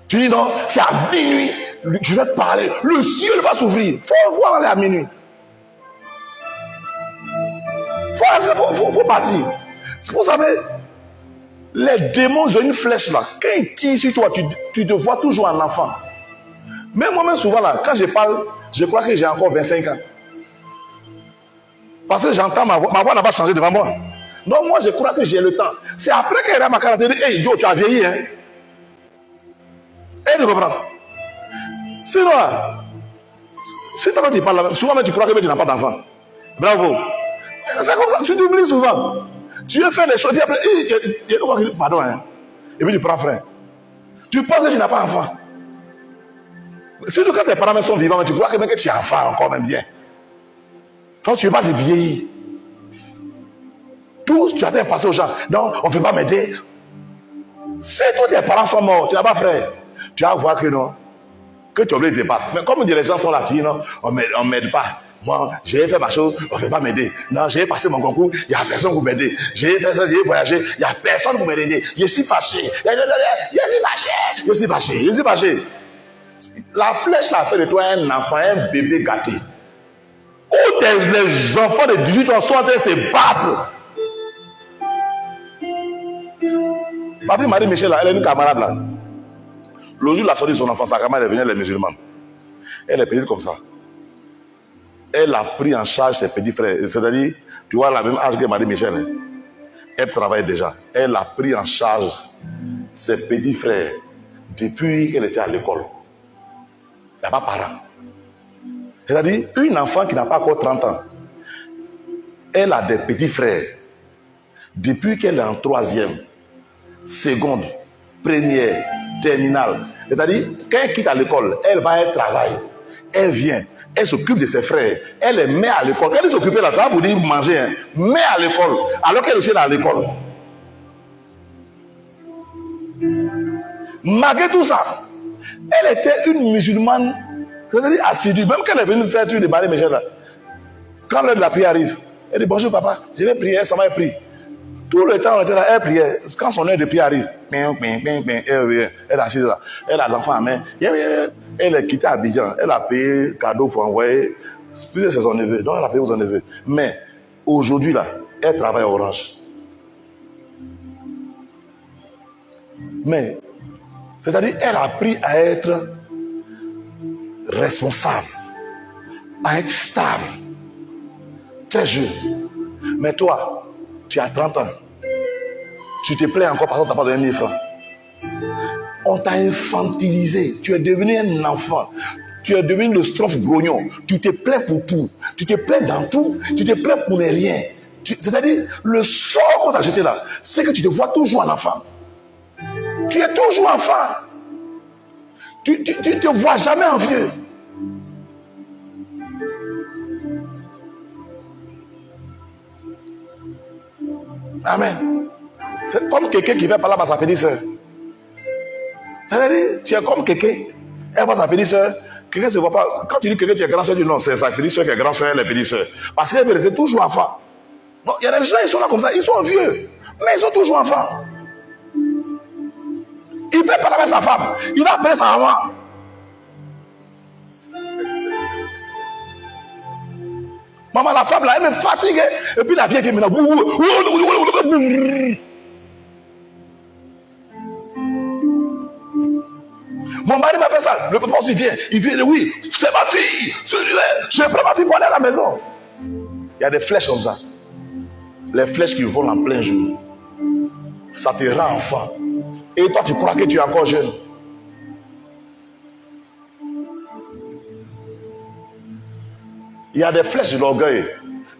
Tu dis non, c'est à minuit. Je vais te parler. Le ciel va s'ouvrir. Il faut aller à minuit. Il faut partir. C'est pour ça que les démons ont une flèche là. Quand ils tirent sur toi, tu te vois toujours un enfant. Mais moi-même souvent là, quand je parle, je crois que j'ai encore 25 ans. Parce que j'entends ma voix n'a pas changé devant moi. Donc moi je crois que j'ai le temps. C'est après qu'elle a ma carte, elle dit, hey yo, tu as vieilli, hein. Et tu comprends. Sinon, si toi tu parles là, souvent tu crois que tu n'as pas d'enfant. Bravo. C'est comme ça, tu t'oublies souvent. Tu veux faire des choses, puis après, pardon, hein. Et puis tu prends frère. Tu penses que tu n'as pas d'enfant. Surtout quand tes parents sont vivants, tu crois que tu es enfant encore même bien. Quand tu vas te vieillir, tout tu as passé aux gens. Non, on ne veut pas m'aider. Si tous tes parents sont morts, tu n'as pas frère. Tu vas voir que non. Que tu oublies de te battre. Mais comme les gens sont là, tu dis non, on ne m'aide pas. Moi, j'ai fait ma chose, on ne veut pas m'aider. Non, j'ai passé mon concours, il n'y a personne pour m'aider. J'ai fait ça, j'ai voyagé, il n'y a personne pour m'aider. Je suis fâché. Je suis fâché. La flèche l'a fait de toi un enfant, un bébé gâté. Où les enfants de 18 ans sont en train de se battre. Ma fille Marie-Michel, elle est une camarade là. Le jour où elle a sorti son enfant, sa camarade est venue, elle est musulmane. Elle est petite comme ça. Elle a pris en charge ses petits frères. C'est-à-dire, tu vois, la même âge que Marie-Michel. Hein. Elle travaille déjà. Elle a pris en charge ses petits frères depuis qu'elle était à l'école. Elle n'a pas parent. C'est-à-dire, une enfant qui n'a pas encore 30 ans, elle a des petits frères depuis qu'elle est en 3e, seconde, première, terminale. C'est-à-dire, quand elle quitte à l'école, elle va, elle travaille, elle vient, elle s'occupe de ses frères, elle les met à l'école. Quand elle s'occupe là, ça va vous dire manger, hein, met à l'école, alors qu'elle aussi est à l'école. Malgré tout ça, elle était une musulmane, c'est-à-dire assidue. Même quand elle est venue faire tuer de Marie-Michel là, quand l'heure de la prière arrive, elle dit bonjour papa, je vais prier, ça m'a pris. Tout le temps, on était là, elle priait. Quand son heure de prière arrive, elle est assise là, elle a l'enfant à main, elle est quittée à Abidjan, elle a payé cadeau pour envoyer, c'est son neveu, donc elle a payé pour son neveu. Mais aujourd'hui là, elle travaille à Orange. Mais, c'est-à-dire, elle a appris à être responsable, à être stable, très jeune. Mais toi, tu as 30 ans. Tu te plais encore parce que tu n'as pas donné 1000 francs. On t'a infantilisé. Tu es devenu un enfant. Tu es devenu le strophe grognon. Tu te plais pour tout. Tu te plais dans tout. Tu te plais pour les rien. C'est-à-dire, le sort qu'on t'a jeté là, c'est que tu te vois toujours un enfant. Tu es toujours enfant. Tu ne te vois jamais en vieux. Amen. C'est comme quelqu'un qui va parler à sa petite soeur. C'est-à-dire, tu es comme quelqu'un. Elle va sa petite soeur. Quelqu'un ne se voit pas. Quand tu dis quelqu'un, tu es grand soeur, non, c'est sa petite soeur qui est grand soeur, elle est petite soeur. Parce qu'elle veut rester toujours enfant. Non, il y a des gens, ils sont là comme ça, ils sont vieux, mais ils sont toujours enfants. Il fait parler avec sa femme, il va appeler sa maman. Maman, la femme là, elle me fatigue. Et puis la vieille qui est maintenant. Mon mari m'a fait ça. Le papa aussi vient. Il vient, oui, c'est ma fille. Je prends ma fille pour aller à la maison. Il y a des flèches comme ça. Les flèches qui volent en plein jour. Ça te rend enfant. Et toi, tu crois que tu es encore jeune. Il y a des flèches de l'orgueil.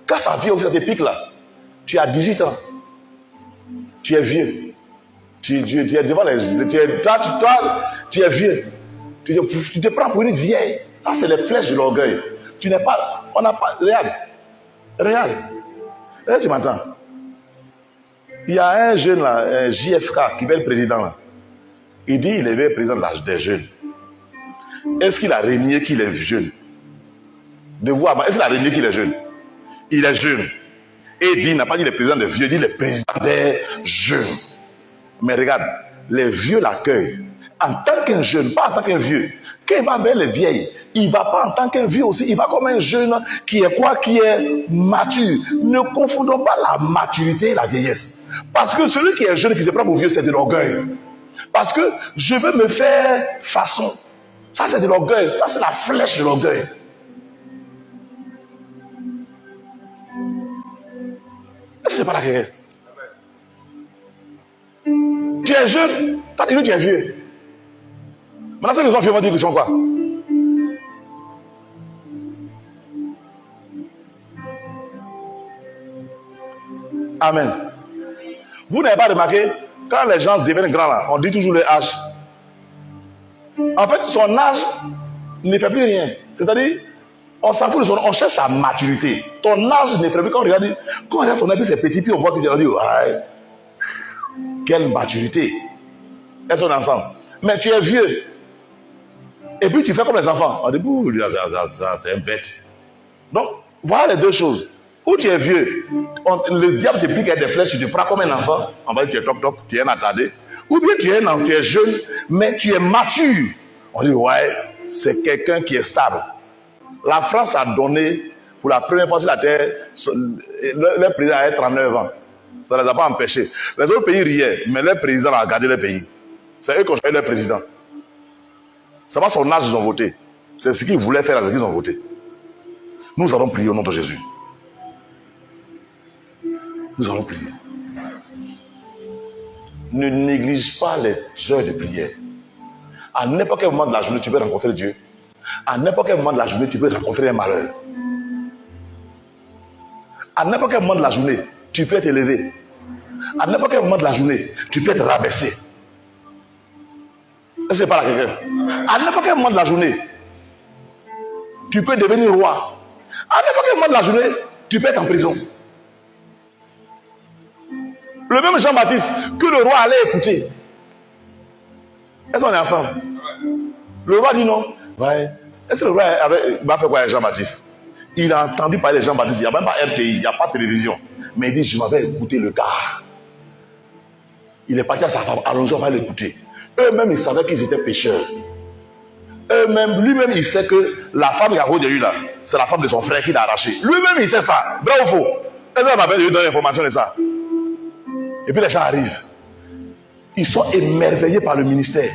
Quand ça vient aussi, ça te pique là. Tu as 18 ans. Tu es vieux. Tu es devant les... Tu es vieux. Tu te prends pour une vieille. Ça, c'est les flèches de l'orgueil. Tu n'es pas... On n'a pas... Regarde. Tu m'entends? Il y a un jeune là, un JFK, qui est le président là. Il dit qu'il est le président des jeunes. Est-ce qu'il a régné qu'il est jeune? De voir, est-ce qu'il a régné qu'il est jeune? Il est jeune. Et il dit, il n'a pas dit le président des vieux, il dit le président des jeunes. Mais regarde, les vieux l'accueillent en tant qu'un jeune, pas en tant qu'un vieux. Quand il va vers les vieilles, il ne va pas en tant qu'un vieux aussi, il va comme un jeune qui est quoi? Qui est mature. Ne confondons pas la maturité et la vieillesse. Parce que celui qui est jeune, qui se prend pour vieux, c'est de l'orgueil. Parce que je veux me faire façon. Ça, c'est de l'orgueil. Ça, c'est la flèche de l'orgueil. Est-ce que je parle à quelqu'un? Tu es jeune, toi tu dis que tu es vieux. Maintenant, ceux qui sont vieux vont dire qu'ils sont quoi? Amen. Vous n'avez pas remarqué, quand les gens deviennent grands là, on dit toujours leur âge. En fait, son âge ne fait plus rien. C'est-à-dire, on s'en fout de son âge, on cherche sa maturité. Ton âge ne fait plus. Quand on regarde ton âge, c'est petit, puis on voit que tu as dit, ouais, quelle maturité. Elles sont ensemble. Mais tu es vieux. Et puis tu fais comme les enfants. On dit, ça c'est un bête. Donc, voilà les deux choses. Ou tu es vieux, le diable te pique avec des flèches, tu te prends comme un enfant, on va dire tu es toc toc, tu es un attardé. Ou bien tu es jeune, mais tu es mature. On dit, ouais, c'est quelqu'un qui est stable. La France a donné, pour la première fois sur la terre, leur président a 39 ans. Ça ne les a pas empêchés. Les autres pays riaient, mais leur président a gardé le pays. C'est eux qui ont choisi leur président. C'est pas son âge qu'ils ont voté. C'est ce qu'ils voulaient faire, c'est ce qu'ils ont voté. Nous allons prier au nom de Jésus. Nous allons prier. Ne néglige pas les heures de prière. À n'importe quel moment de la journée, tu peux rencontrer Dieu. À n'importe quel moment de la journée, tu peux rencontrer un malheur. À n'importe quel moment de la journée, tu peux être élevé. À n'importe quel moment de la journée, tu peux être rabaissé. Est-ce que je parle à quelqu'un? À n'importe quel moment de la journée, tu peux devenir roi. À n'importe quel moment de la journée, tu peux être en prison. Le même Jean-Baptiste que le roi allait écouter. Est-ce qu'on est ensemble? Le roi dit non. Ouais. Est-ce que le roi va faire quoi avec Jean-Baptiste? Il a entendu parler de Jean-Baptiste. Il n'y a même pas RTI, il n'y a pas de télévision. Mais il dit, je m'avais écouté le gars. Il est parti à sa femme. Allons-y, on va l'écouter. Eux-mêmes, ils savaient qu'ils étaient pécheurs. Eux-mêmes, lui-même, il sait que la femme qui a rodé lui là, c'est la femme de son frère qui l'a arraché. Lui-même, il sait ça. Vrai ou faux? Est-ce qu'on m'appelle de lui donner l'information de ça? Et puis les gens arrivent. Ils sont émerveillés par le ministère.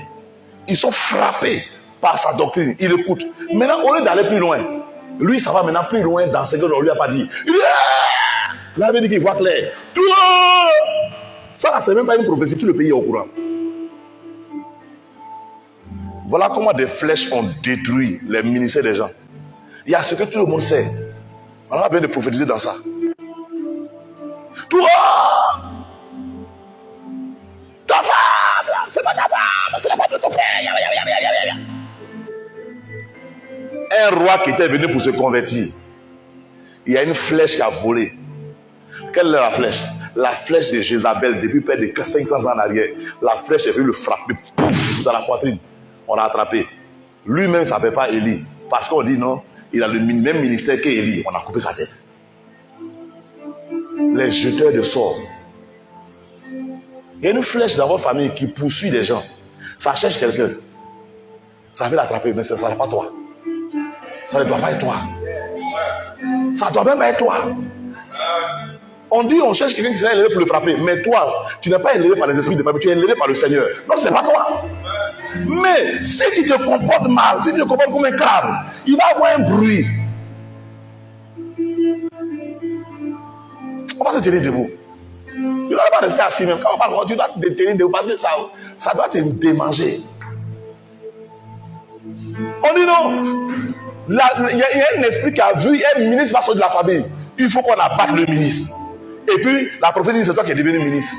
Ils sont frappés par sa doctrine. Ils l'écoutent. Maintenant, au lieu d'aller plus loin, lui, ça va maintenant plus loin dans ce qu'on lui a pas dit. Là, il veut dire qu'il voit clair. Ça, c'est même pas une prophétie. Tout le pays est au courant. Voilà comment des flèches ont détruit les ministères des gens. Il y a ce que tout le monde sait. On a besoin de prophétiser dans ça. Toi, ta femme, c'est pas ta femme, c'est la femme de ton frère. Un roi qui était venu pour se convertir, il y a une flèche qui a volé. Quelle est la flèche? La flèche de Jézabel, depuis près de 500 ans en arrière. La flèche est venue le frapper, pouf, dans la poitrine. On l'a attrapé. Lui-même ne savait pas Élie. Parce qu'on dit non, il a le même ministère qu'Élie. On a coupé sa tête. Les jeteurs de sorts. Il y a une flèche dans votre famille qui poursuit les gens. Ça cherche quelqu'un. Ça veut l'attraper, mais ça n'est pas toi. Ça ne doit pas être toi. Ça doit même être toi. On dit on cherche quelqu'un qui sera élevé pour le frapper. Mais toi, tu n'es pas élevé par les esprits de famille, tu es élevé par le Seigneur. Non, ce n'est pas toi. Mais si tu te comportes mal, si tu te comportes comme un crabe, il va avoir un bruit. On va se tenir debout. Tu ne dois pas rester assis même. Quand on parle, tu dois te tenir debout parce que ça doit te démanger. On dit non. Il y a un esprit qui a vu un ministre va sortir de la famille. Il faut qu'on abatte le ministre. Et puis la prophétie dit c'est toi qui es devenu ministre.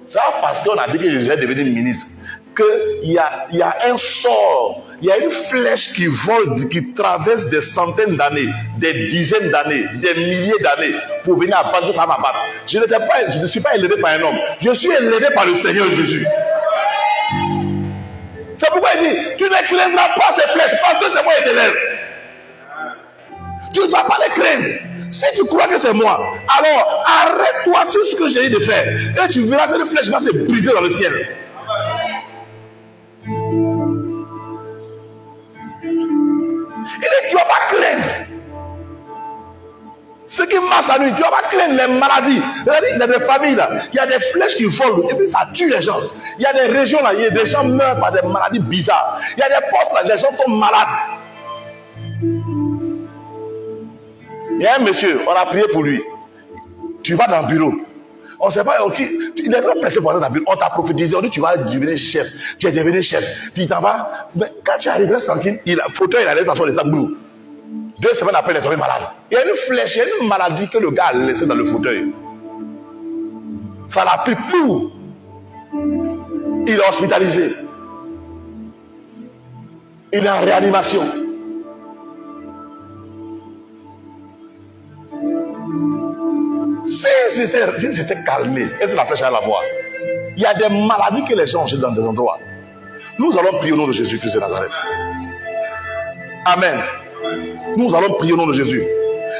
C'est parce qu'on a dit que Jésus est devenu ministre qu'il y a un sort, il y a une flèche qui vole, qui traverse des centaines d'années, des dizaines d'années, des milliers d'années pour venir abattre, ça m'abattre. Je ne suis pas élevé par un homme, je suis élevé par le Seigneur Jésus. C'est pourquoi il dit, tu ne craindras pas ces flèches parce que c'est moi qui t'élève. Tu ne dois pas les craindre. Si tu crois que c'est moi, alors arrête-toi sur ce que j'ai dit de faire. Et tu verras que cette flèche va se briser dans le ciel. Il dit, tu ne vas pas craindre. Ce qui marche la nuit, tu ne vas pas craindre les maladies. Il y a des familles là, il y a des flèches qui volent et puis ça tue les gens. Il y a des régions là, des gens meurent par des maladies bizarres. Il y a des postes là, les gens tombent malades. Il y a un monsieur, on a prié pour lui. Tu vas dans le bureau. On ne sait pas, okay, il est très pressé pour aller dans le bureau. On t'a prophétisé, on dit tu vas devenir chef. Tu es devenu chef. Puis il t'en va. Mais quand tu arrives, reste tranquille. Le fauteuil, il a laissé s'asseoir, il est boulot. 2 semaines après, il est tombé malade. Il y a une flèche, il y a une maladie que le gars a laissée dans le fauteuil. Ça l'a pris pour. Il est hospitalisé. Il est en réanimation. Si c'était calmé, et c'est la flèche à la voix, il y a des maladies que les gens ont dans des endroits. Nous allons prier au nom de Jésus-Christ de Nazareth. Amen. Nous allons prier au nom de Jésus.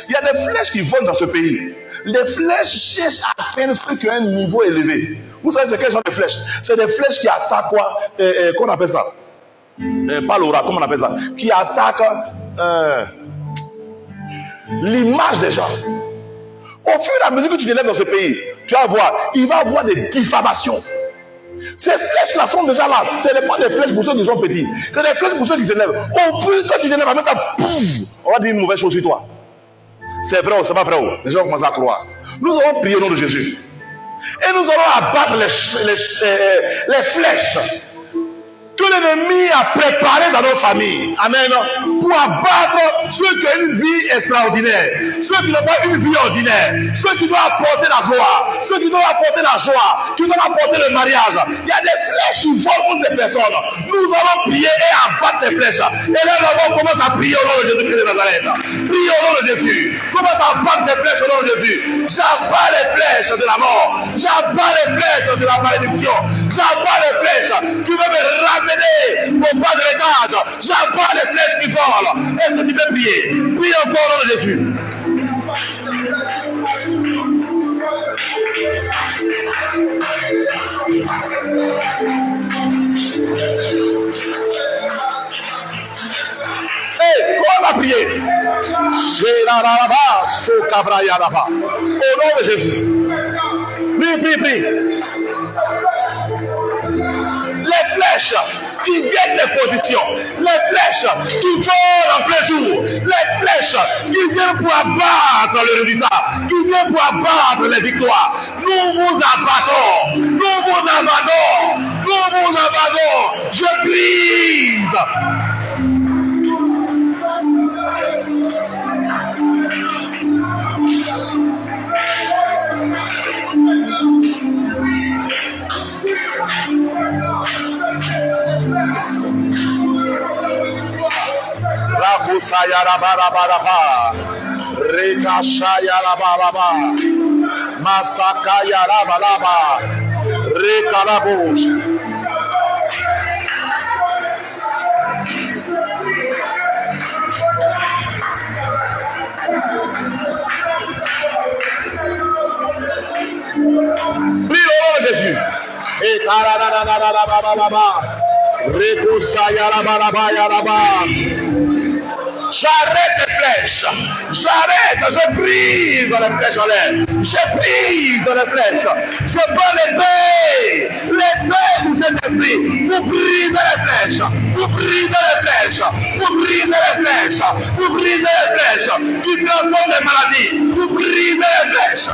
Il y a des flèches qui volent dans ce pays. Les flèches cherchent à atteindre ceux qui ont un niveau élevé. Vous savez c'est quel genre de flèches? C'est des flèches qui attaquent quoi? Qu'on appelle ça? Pas l'aura, comment on appelle ça? Qui attaquent l'image des gens. Au fur et à mesure que tu t'élèves dans ce pays, tu vas voir, il va y avoir des diffamations. Ces flèches-là sont déjà là. Ce n'est pas des flèches pour ceux qui sont petits. C'est des flèches pour ceux qui s'élèvent. Au plus que tu t'élèves, on va dire une mauvaise chose sur toi. C'est vrai ou c'est pas vrai? Les gens commencent à croire. Nous allons prier au nom de Jésus. Et nous allons abattre les flèches que l'ennemi a préparées dans nos familles. Amen. Pour abattre ceux qui ont une vie extraordinaire. Ceux qui n'ont pas une vie ordinaire. Ceux qui doivent apporter la gloire. Ceux qui doivent apporter la joie. Qui doivent apporter le mariage. Il y a des flèches qui volent contre ces personnes. Nous allons prier et abattre ces flèches. Et là, on commence à prier au nom de Jésus-Christ de Nazareth. Priez au nom de Jésus. Commence à abattre ces flèches au nom de Jésus. J'abats les flèches de la mort. J'abats les flèches de la malédiction. J'abats les flèches qui veulent me ramener au bas de l'étage. J'abats les flèches qui volent. Est-ce que tu peux prier? Prie encore au nom de Jésus. On va prier. Au nom de Jésus. Prie. Les flèches qui gagnent les positions, les flèches qui volent en plein jour, les flèches qui viennent pour abattre le résultat, qui viennent pour abattre les victoires. Nous vous abattons, nous vous abattons, nous vous abattons. Je brise. Yarabaraba, Rekashaya Rabalaba, Masakaya Rabalaba, Rekalabush. Prie au nom de Jésus. Et j'arrête les flèches. J'arrête. Je brise les flèches en l'air. Je brise les flèches. Je prends l'épée. L'épée du Saint-Esprit. Vous brisez les flèches. Vous brisez les flèches. Vous brisez les flèches. Vous brisez les flèches. Qui transforment les maladies. Vous brisez les flèches.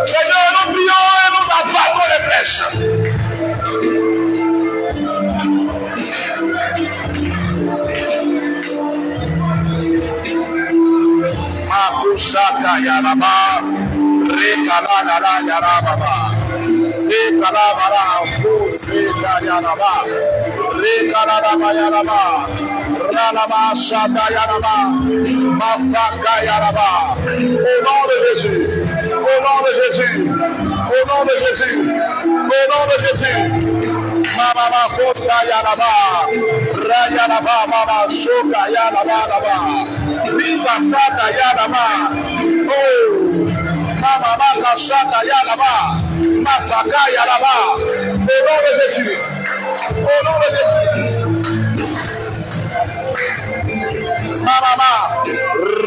Seigneur, nous prions et nous abattons les flèches. Makushaka Yaraba, Rekalala Yarababa, Sekalabara, Fuseka Yaraba, Rekalaba Yaraba, Ralaba Shaka Yaraba, Masaka Yaraba. Au nom de Jésus, au nom de Jésus, au nom de Jésus, au nom de Jésus. Mama Kosa Yaraba, Rayaraba, Mama Shoka Yaraba, Rita Sata Yaraba, oh, Mama Kashata Yaraba, Masaka Yaraba, au nom de Jésus, au nom de Jésus. Mama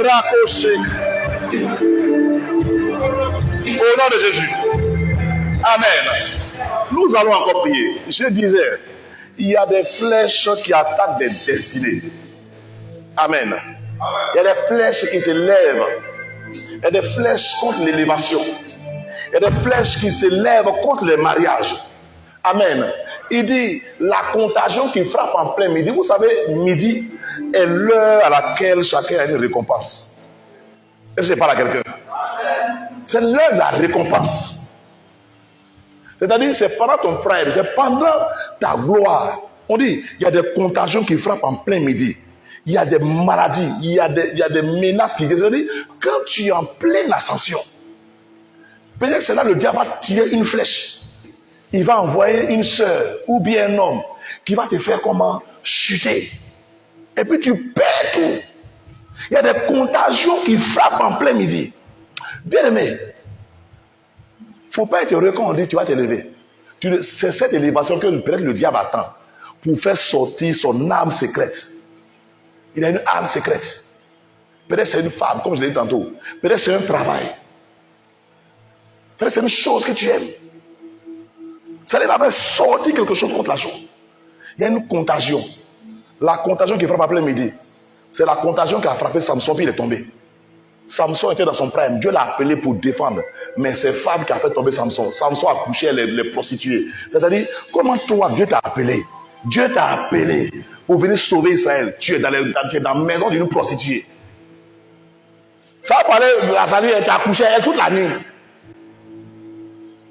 Rakoshek, au nom de Jésus. Amen. Nous allons encore prier. Je disais, il y a des flèches qui attaquent des destinées. Amen. Il y a des flèches qui se lèvent. Il y a des flèches contre l'élévation. Il y a des flèches qui se lèvent contre les mariages. Amen. Il dit, la contagion qui frappe en plein midi. Vous savez, midi est l'heure à laquelle chacun a une récompense. Est-ce que je parle à quelqu'un? C'est l'heure de la récompense. C'est-à-dire, c'est pendant ton prêtre, c'est pendant ta gloire. On dit, il y a des contagions qui frappent en plein midi. Il y a des maladies, il y a des menaces qui... C'est-à-dire, quand tu es en pleine ascension, peut-être c'est là le diable va tirer une flèche. Il va envoyer une sœur ou bien un homme qui va te faire comment? Chuter. Et puis tu perds tout. Il y a des contagions qui frappent en plein midi. Bien aimé, il ne faut pas être heureux quand on dit tu vas t'élever. C'est cette élévation que peut-être le diable attend pour faire sortir son âme secrète. Il a une âme secrète. Peut-être c'est une femme, comme je l'ai dit tantôt. Peut-être c'est un travail. Peut-être c'est une chose que tu aimes. Ça va faire sortir quelque chose contre la chose. Il y a une contagion. La contagion qui frappe à plein midi, c'est la contagion qui a frappé Samson puis il est tombé. Samson était dans son prime. Dieu l'a appelé pour défendre. Mais c'est femme qui a fait tomber Samson. Samson a couché les prostituées. C'est-à-dire, comment toi, Dieu t'a appelé? Dieu t'a appelé pour venir sauver Israël. Tu es dans la maison d'une prostituée. Ça va parler de la salie, tu as couché toute la nuit.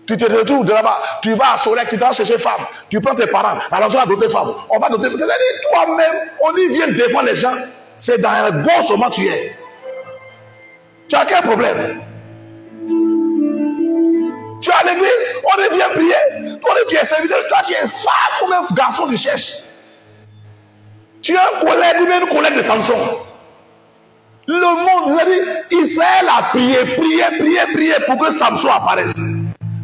Tu te retrouves de là-bas. Tu vas à Sorek, tu vas chercher femme. Tu prends tes parents. Alors tu vas doter femme. On va doter. C'est-à-dire, toi-même, on dit viens défendre les gens. C'est dans le bon moment tu es. Tu as quel problème? Tu es à l'église, on dit viens prier. Toi, tu es serviteur, toi tu es femme ou même garçon, tu cherches. Tu as un collègue, ou bien une collègue de Samson. Le monde, vous avez dit, Israël a prié pour que Samson apparaisse.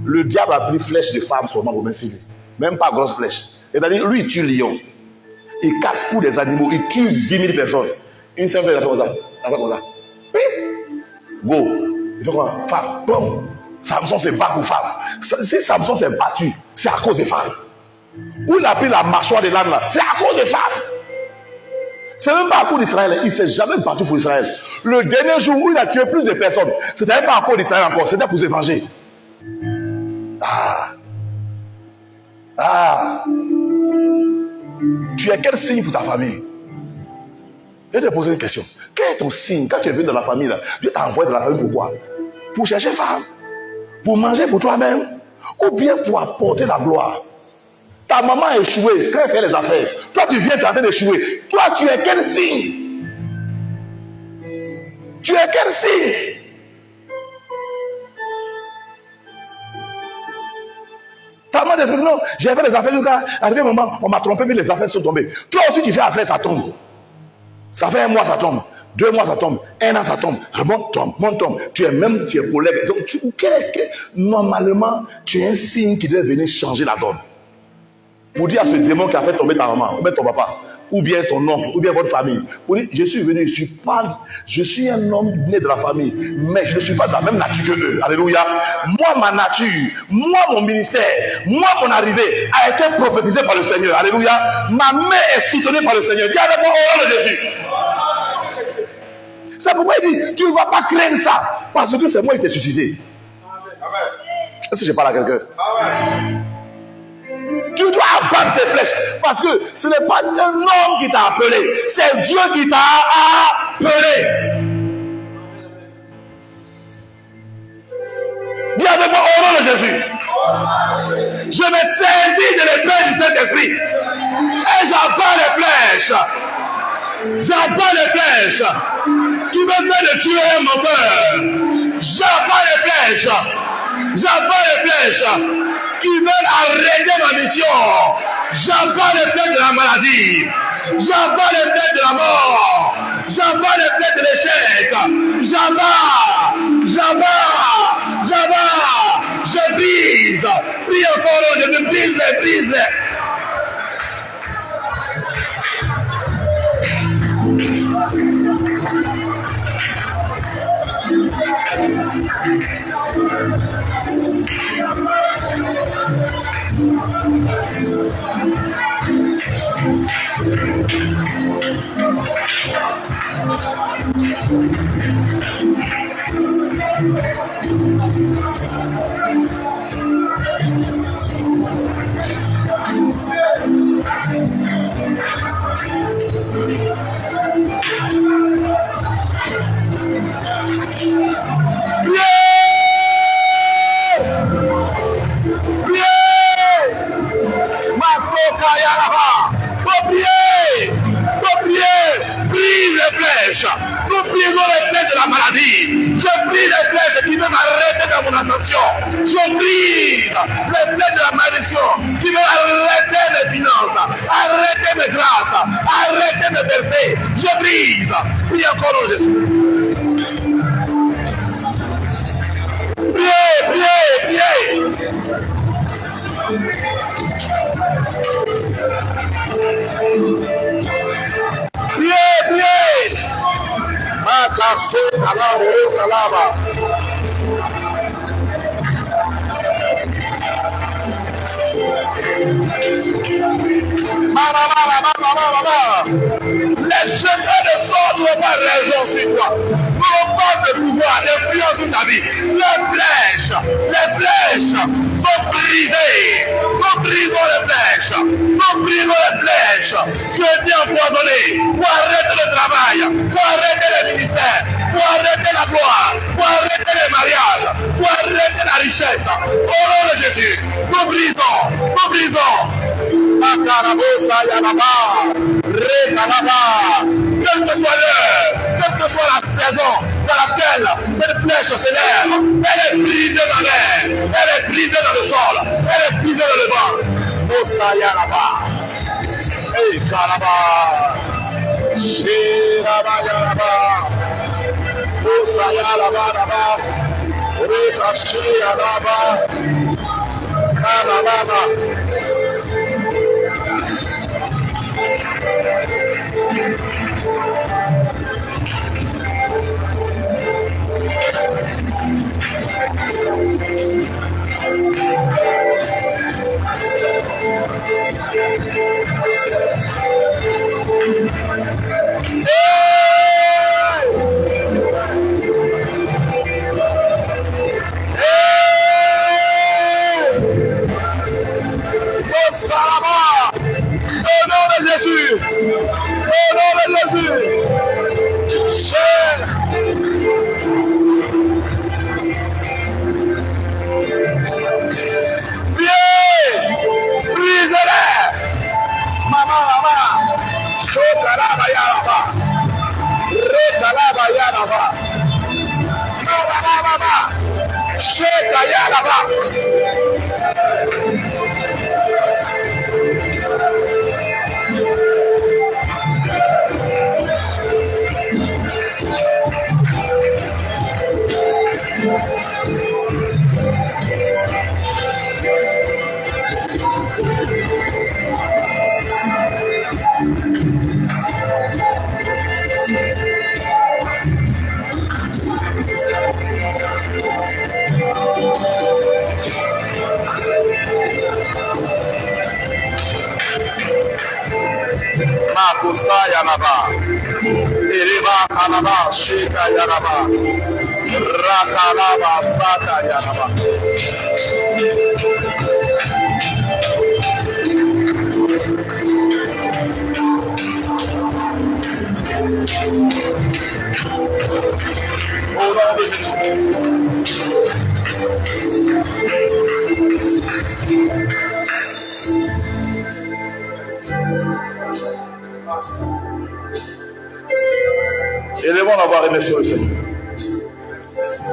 Le diable a pris flèche de femme seulement pour m'insinuer. Même pas grosse flèche. C'est-à-dire, lui, il tue lion. Il casse pour des animaux. Il tue 10 000 personnes. Une seule fois, il a fait comme ça. Il a fait comme ça. Go. Il fait quoi? Femme. Boum. Samson se bat pour femme. Si Samson s'est battu, c'est à cause des femmes. Où il a pris la mâchoire de l'âne là, c'est à cause des femmes. C'est même pas à cause d'Israël. Il ne s'est jamais battu pour Israël. Le dernier jour où il a tué plus de personnes, c'était même pas à cause d'Israël encore, c'était pour se venger. Tu es quel signe pour ta famille? Je vais te poser une question. Quel est ton signe quand tu es venu dans la famille là? Dieu t'a envoyé dans la famille pourquoi? Pour chercher femme? Pour manger pour toi-même? Ou bien pour apporter la gloire? Ta maman a échoué quand elle fait les affaires. Toi, tu viens tenter d'échouer. Toi, tu es quel signe? Tu es quel signe? Ta maman dit non, j'ai fait les affaires jusqu'à arriver un moment, on m'a trompé, mais les affaires sont tombées. Toi aussi, tu fais affaire, ça tombe. Ça fait 1 mois, ça tombe. 2 mois, ça tombe. 1 an, ça tombe. Remonte, tombe. Tu es collègue. Donc, normalement, tu es un signe qui doit venir changer la donne. Pour dire à ce démon qui a fait tomber ta maman, ou bien ton papa, ou bien ton oncle, ou bien votre famille, pour dire, je suis venu, je suis un homme né de la famille, mais je ne suis pas de la même nature que eux. Alléluia. Moi, ma nature, moi, mon ministère, moi, mon arrivée a été prophétisé par le Seigneur. Alléluia. Ma main est soutenue par le Seigneur. Dis avec moi au nom de Jésus. C'est pourquoi il dit, tu ne vas pas craindre ça, parce que c'est moi qui t'ai suscité. Est-ce que je parle à quelqu'un? Tu dois abattre ces flèches, parce que ce n'est pas un homme qui t'a appelé, c'est Dieu qui t'a appelé. Dis avec moi au nom de Jésus. Je me saisis de l'épée du Saint-Esprit et j'abats les flèches. J'abats les flèches qui me fait de tuer mon peur. J'abats les flèches. J'abats les flèches qui veulent arrêter ma mission. J'abats les flèches de la maladie. J'abats les flèches de la mort. J'abats les flèches de l'échec. J'abats. Je brise. Prie encore, je brise. Nous brisons les flèches de la maladie. Je brise les flèches qui veulent m'arrêter dans mon ascension. Je brise les flèches de la malédiction qui veulent arrêter mes finances, arrêter mes grâces, arrêter mes versets. Je brise. Prie encore au Jésus. Priez. Priez. Makasse kalaba. Les chemins de sort n'ont pas raison sur toi. N'ont pas de pouvoir, d'influence sur ta vie. Les flèches sont brisées. Nous brisons les flèches. Tu es bien empoisonné pour arrêter le travail, pour arrêter le ministère, pour arrêter la gloire, pour arrêter les mariages, pour arrêter la richesse. Au nom de Jésus, nous brisons. Makarabosa Yanaba, Rekanaba. Quelle que soit l'heure, quelle que soit la saison dans laquelle cette flèche s'élève, elle est brisée dans l'air, elle est brisée dans le sol, elle est brisée dans le vent. Mosa Yanaba. Hey, Karaba. Shirabayaraba. Osayarabaraba. Rekashiraba. Karababa. Au nom de Jésus. Au nom de Jésus. Viens. Brise-les. Maman. Chokalaba yaraba. Rekalaba yaraba. Mama. Sheka yaraba. Makusa yaraba. Iriba kanaba. Sheka yaraba. Rakalaba saka yaraba. Au nom de Jésus. Élevons la voix, remercions le Seigneur.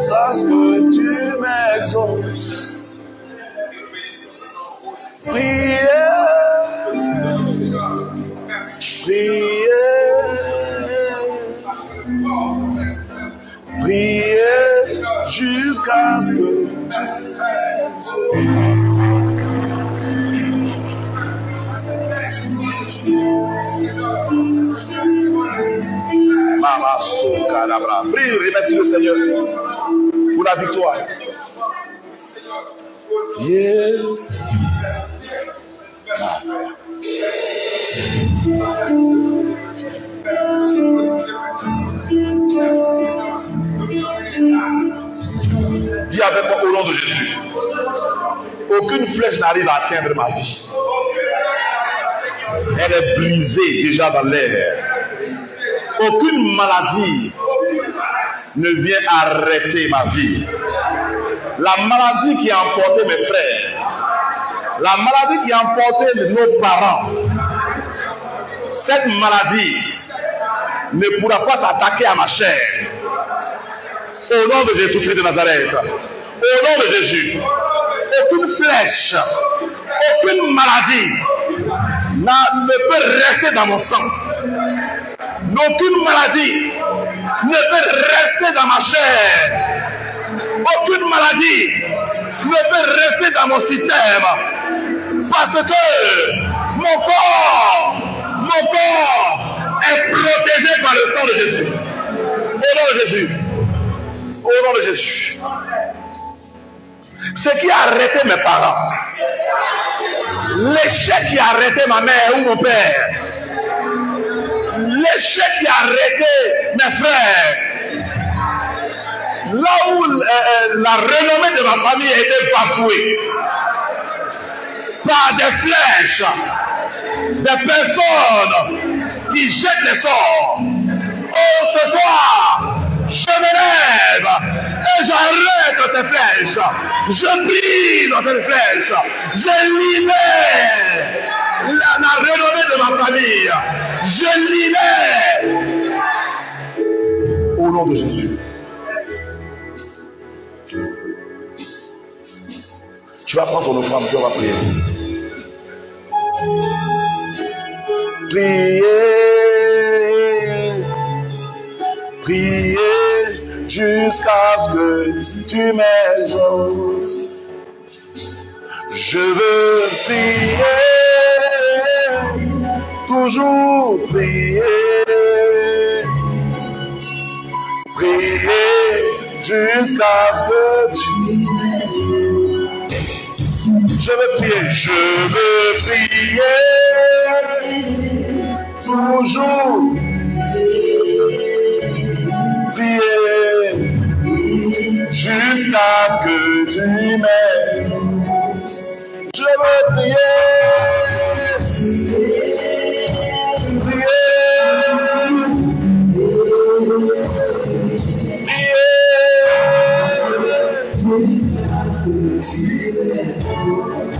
Parce que tu m'exauces. Priez jusqu'à ce que Mama Sokalabra. Prie, remercie le Seigneur pour la victoire. Yeah. Dis avec moi au nom de Jésus. Aucune flèche n'arrive à atteindre ma vie. Elle est brisée déjà dans l'air. Aucune maladie ne vient arrêter ma vie. La maladie qui a emporté mes frères, la maladie qui a emporté nos parents, cette maladie ne pourra pas s'attaquer à ma chair. Au nom de Jésus-Christ de Nazareth, au nom de Jésus, aucune flèche, aucune maladie ne peut rester dans mon sang. Aucune maladie ne peut rester dans ma chair. Aucune maladie ne peut rester dans mon système. Parce que mon corps est protégé par le sang de Jésus. Au nom de Jésus. Au nom de Jésus. Ce qui a arrêté mes parents, l'échec qui a arrêté ma mère ou mon père, l'échec qui a arrêté mes frères, là où la renommée de ma famille a été bafouée par des flèches, des personnes qui jettent les sorts. Oh, ce soir, je me lève et j'arrête ces flèches. Je brise ces flèches. Je libère la renommée de ma famille. Je libère au nom de Jésus. Tu vas prendre ton offrande, tu vas prier. Priez. prier jusqu'à ce que tu m'exauces. Je veux prier, toujours prier. Prier jusqu'à ce que tu m'exauces. Je veux prier, toujours prier, jusqu'à ce que tu m'exauces. Je veux prier,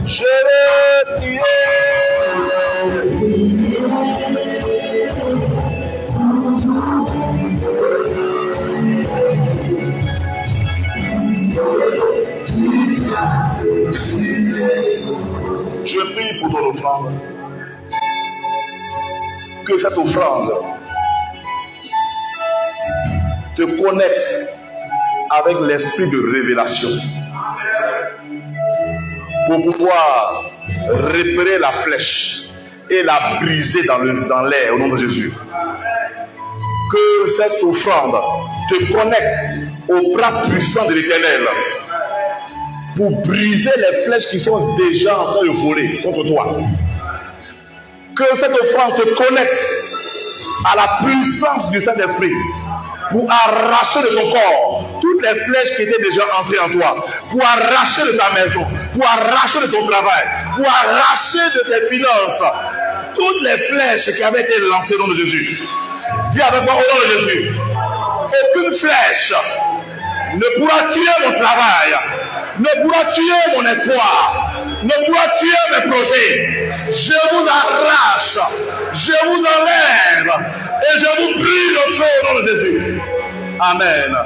je veux prier. Je prie pour ton offrande. Que cette offrande te connecte avec l'esprit de révélation pour pouvoir repérer la flèche et la briser dans l'air au nom de Jésus. Que cette offrande te connecte au bras puissant de l'Éternel pour briser les flèches qui sont déjà en train de voler contre toi. Que cette offrande te connecte à la puissance du Saint-Esprit pour arracher de ton corps toutes les flèches qui étaient déjà entrées en toi, pour arracher de ta maison, pour arracher de ton travail, pour arracher de tes finances toutes les flèches qui avaient été lancées au nom de Jésus. Dis avec moi au nom de Jésus, aucune flèche ne pourra tuer mon travail, ne pourra tuer mon espoir, ne pourra tuer mes projets. Je vous arrache, je vous enlève et je vous brûle le feu au nom de Jésus. Amen.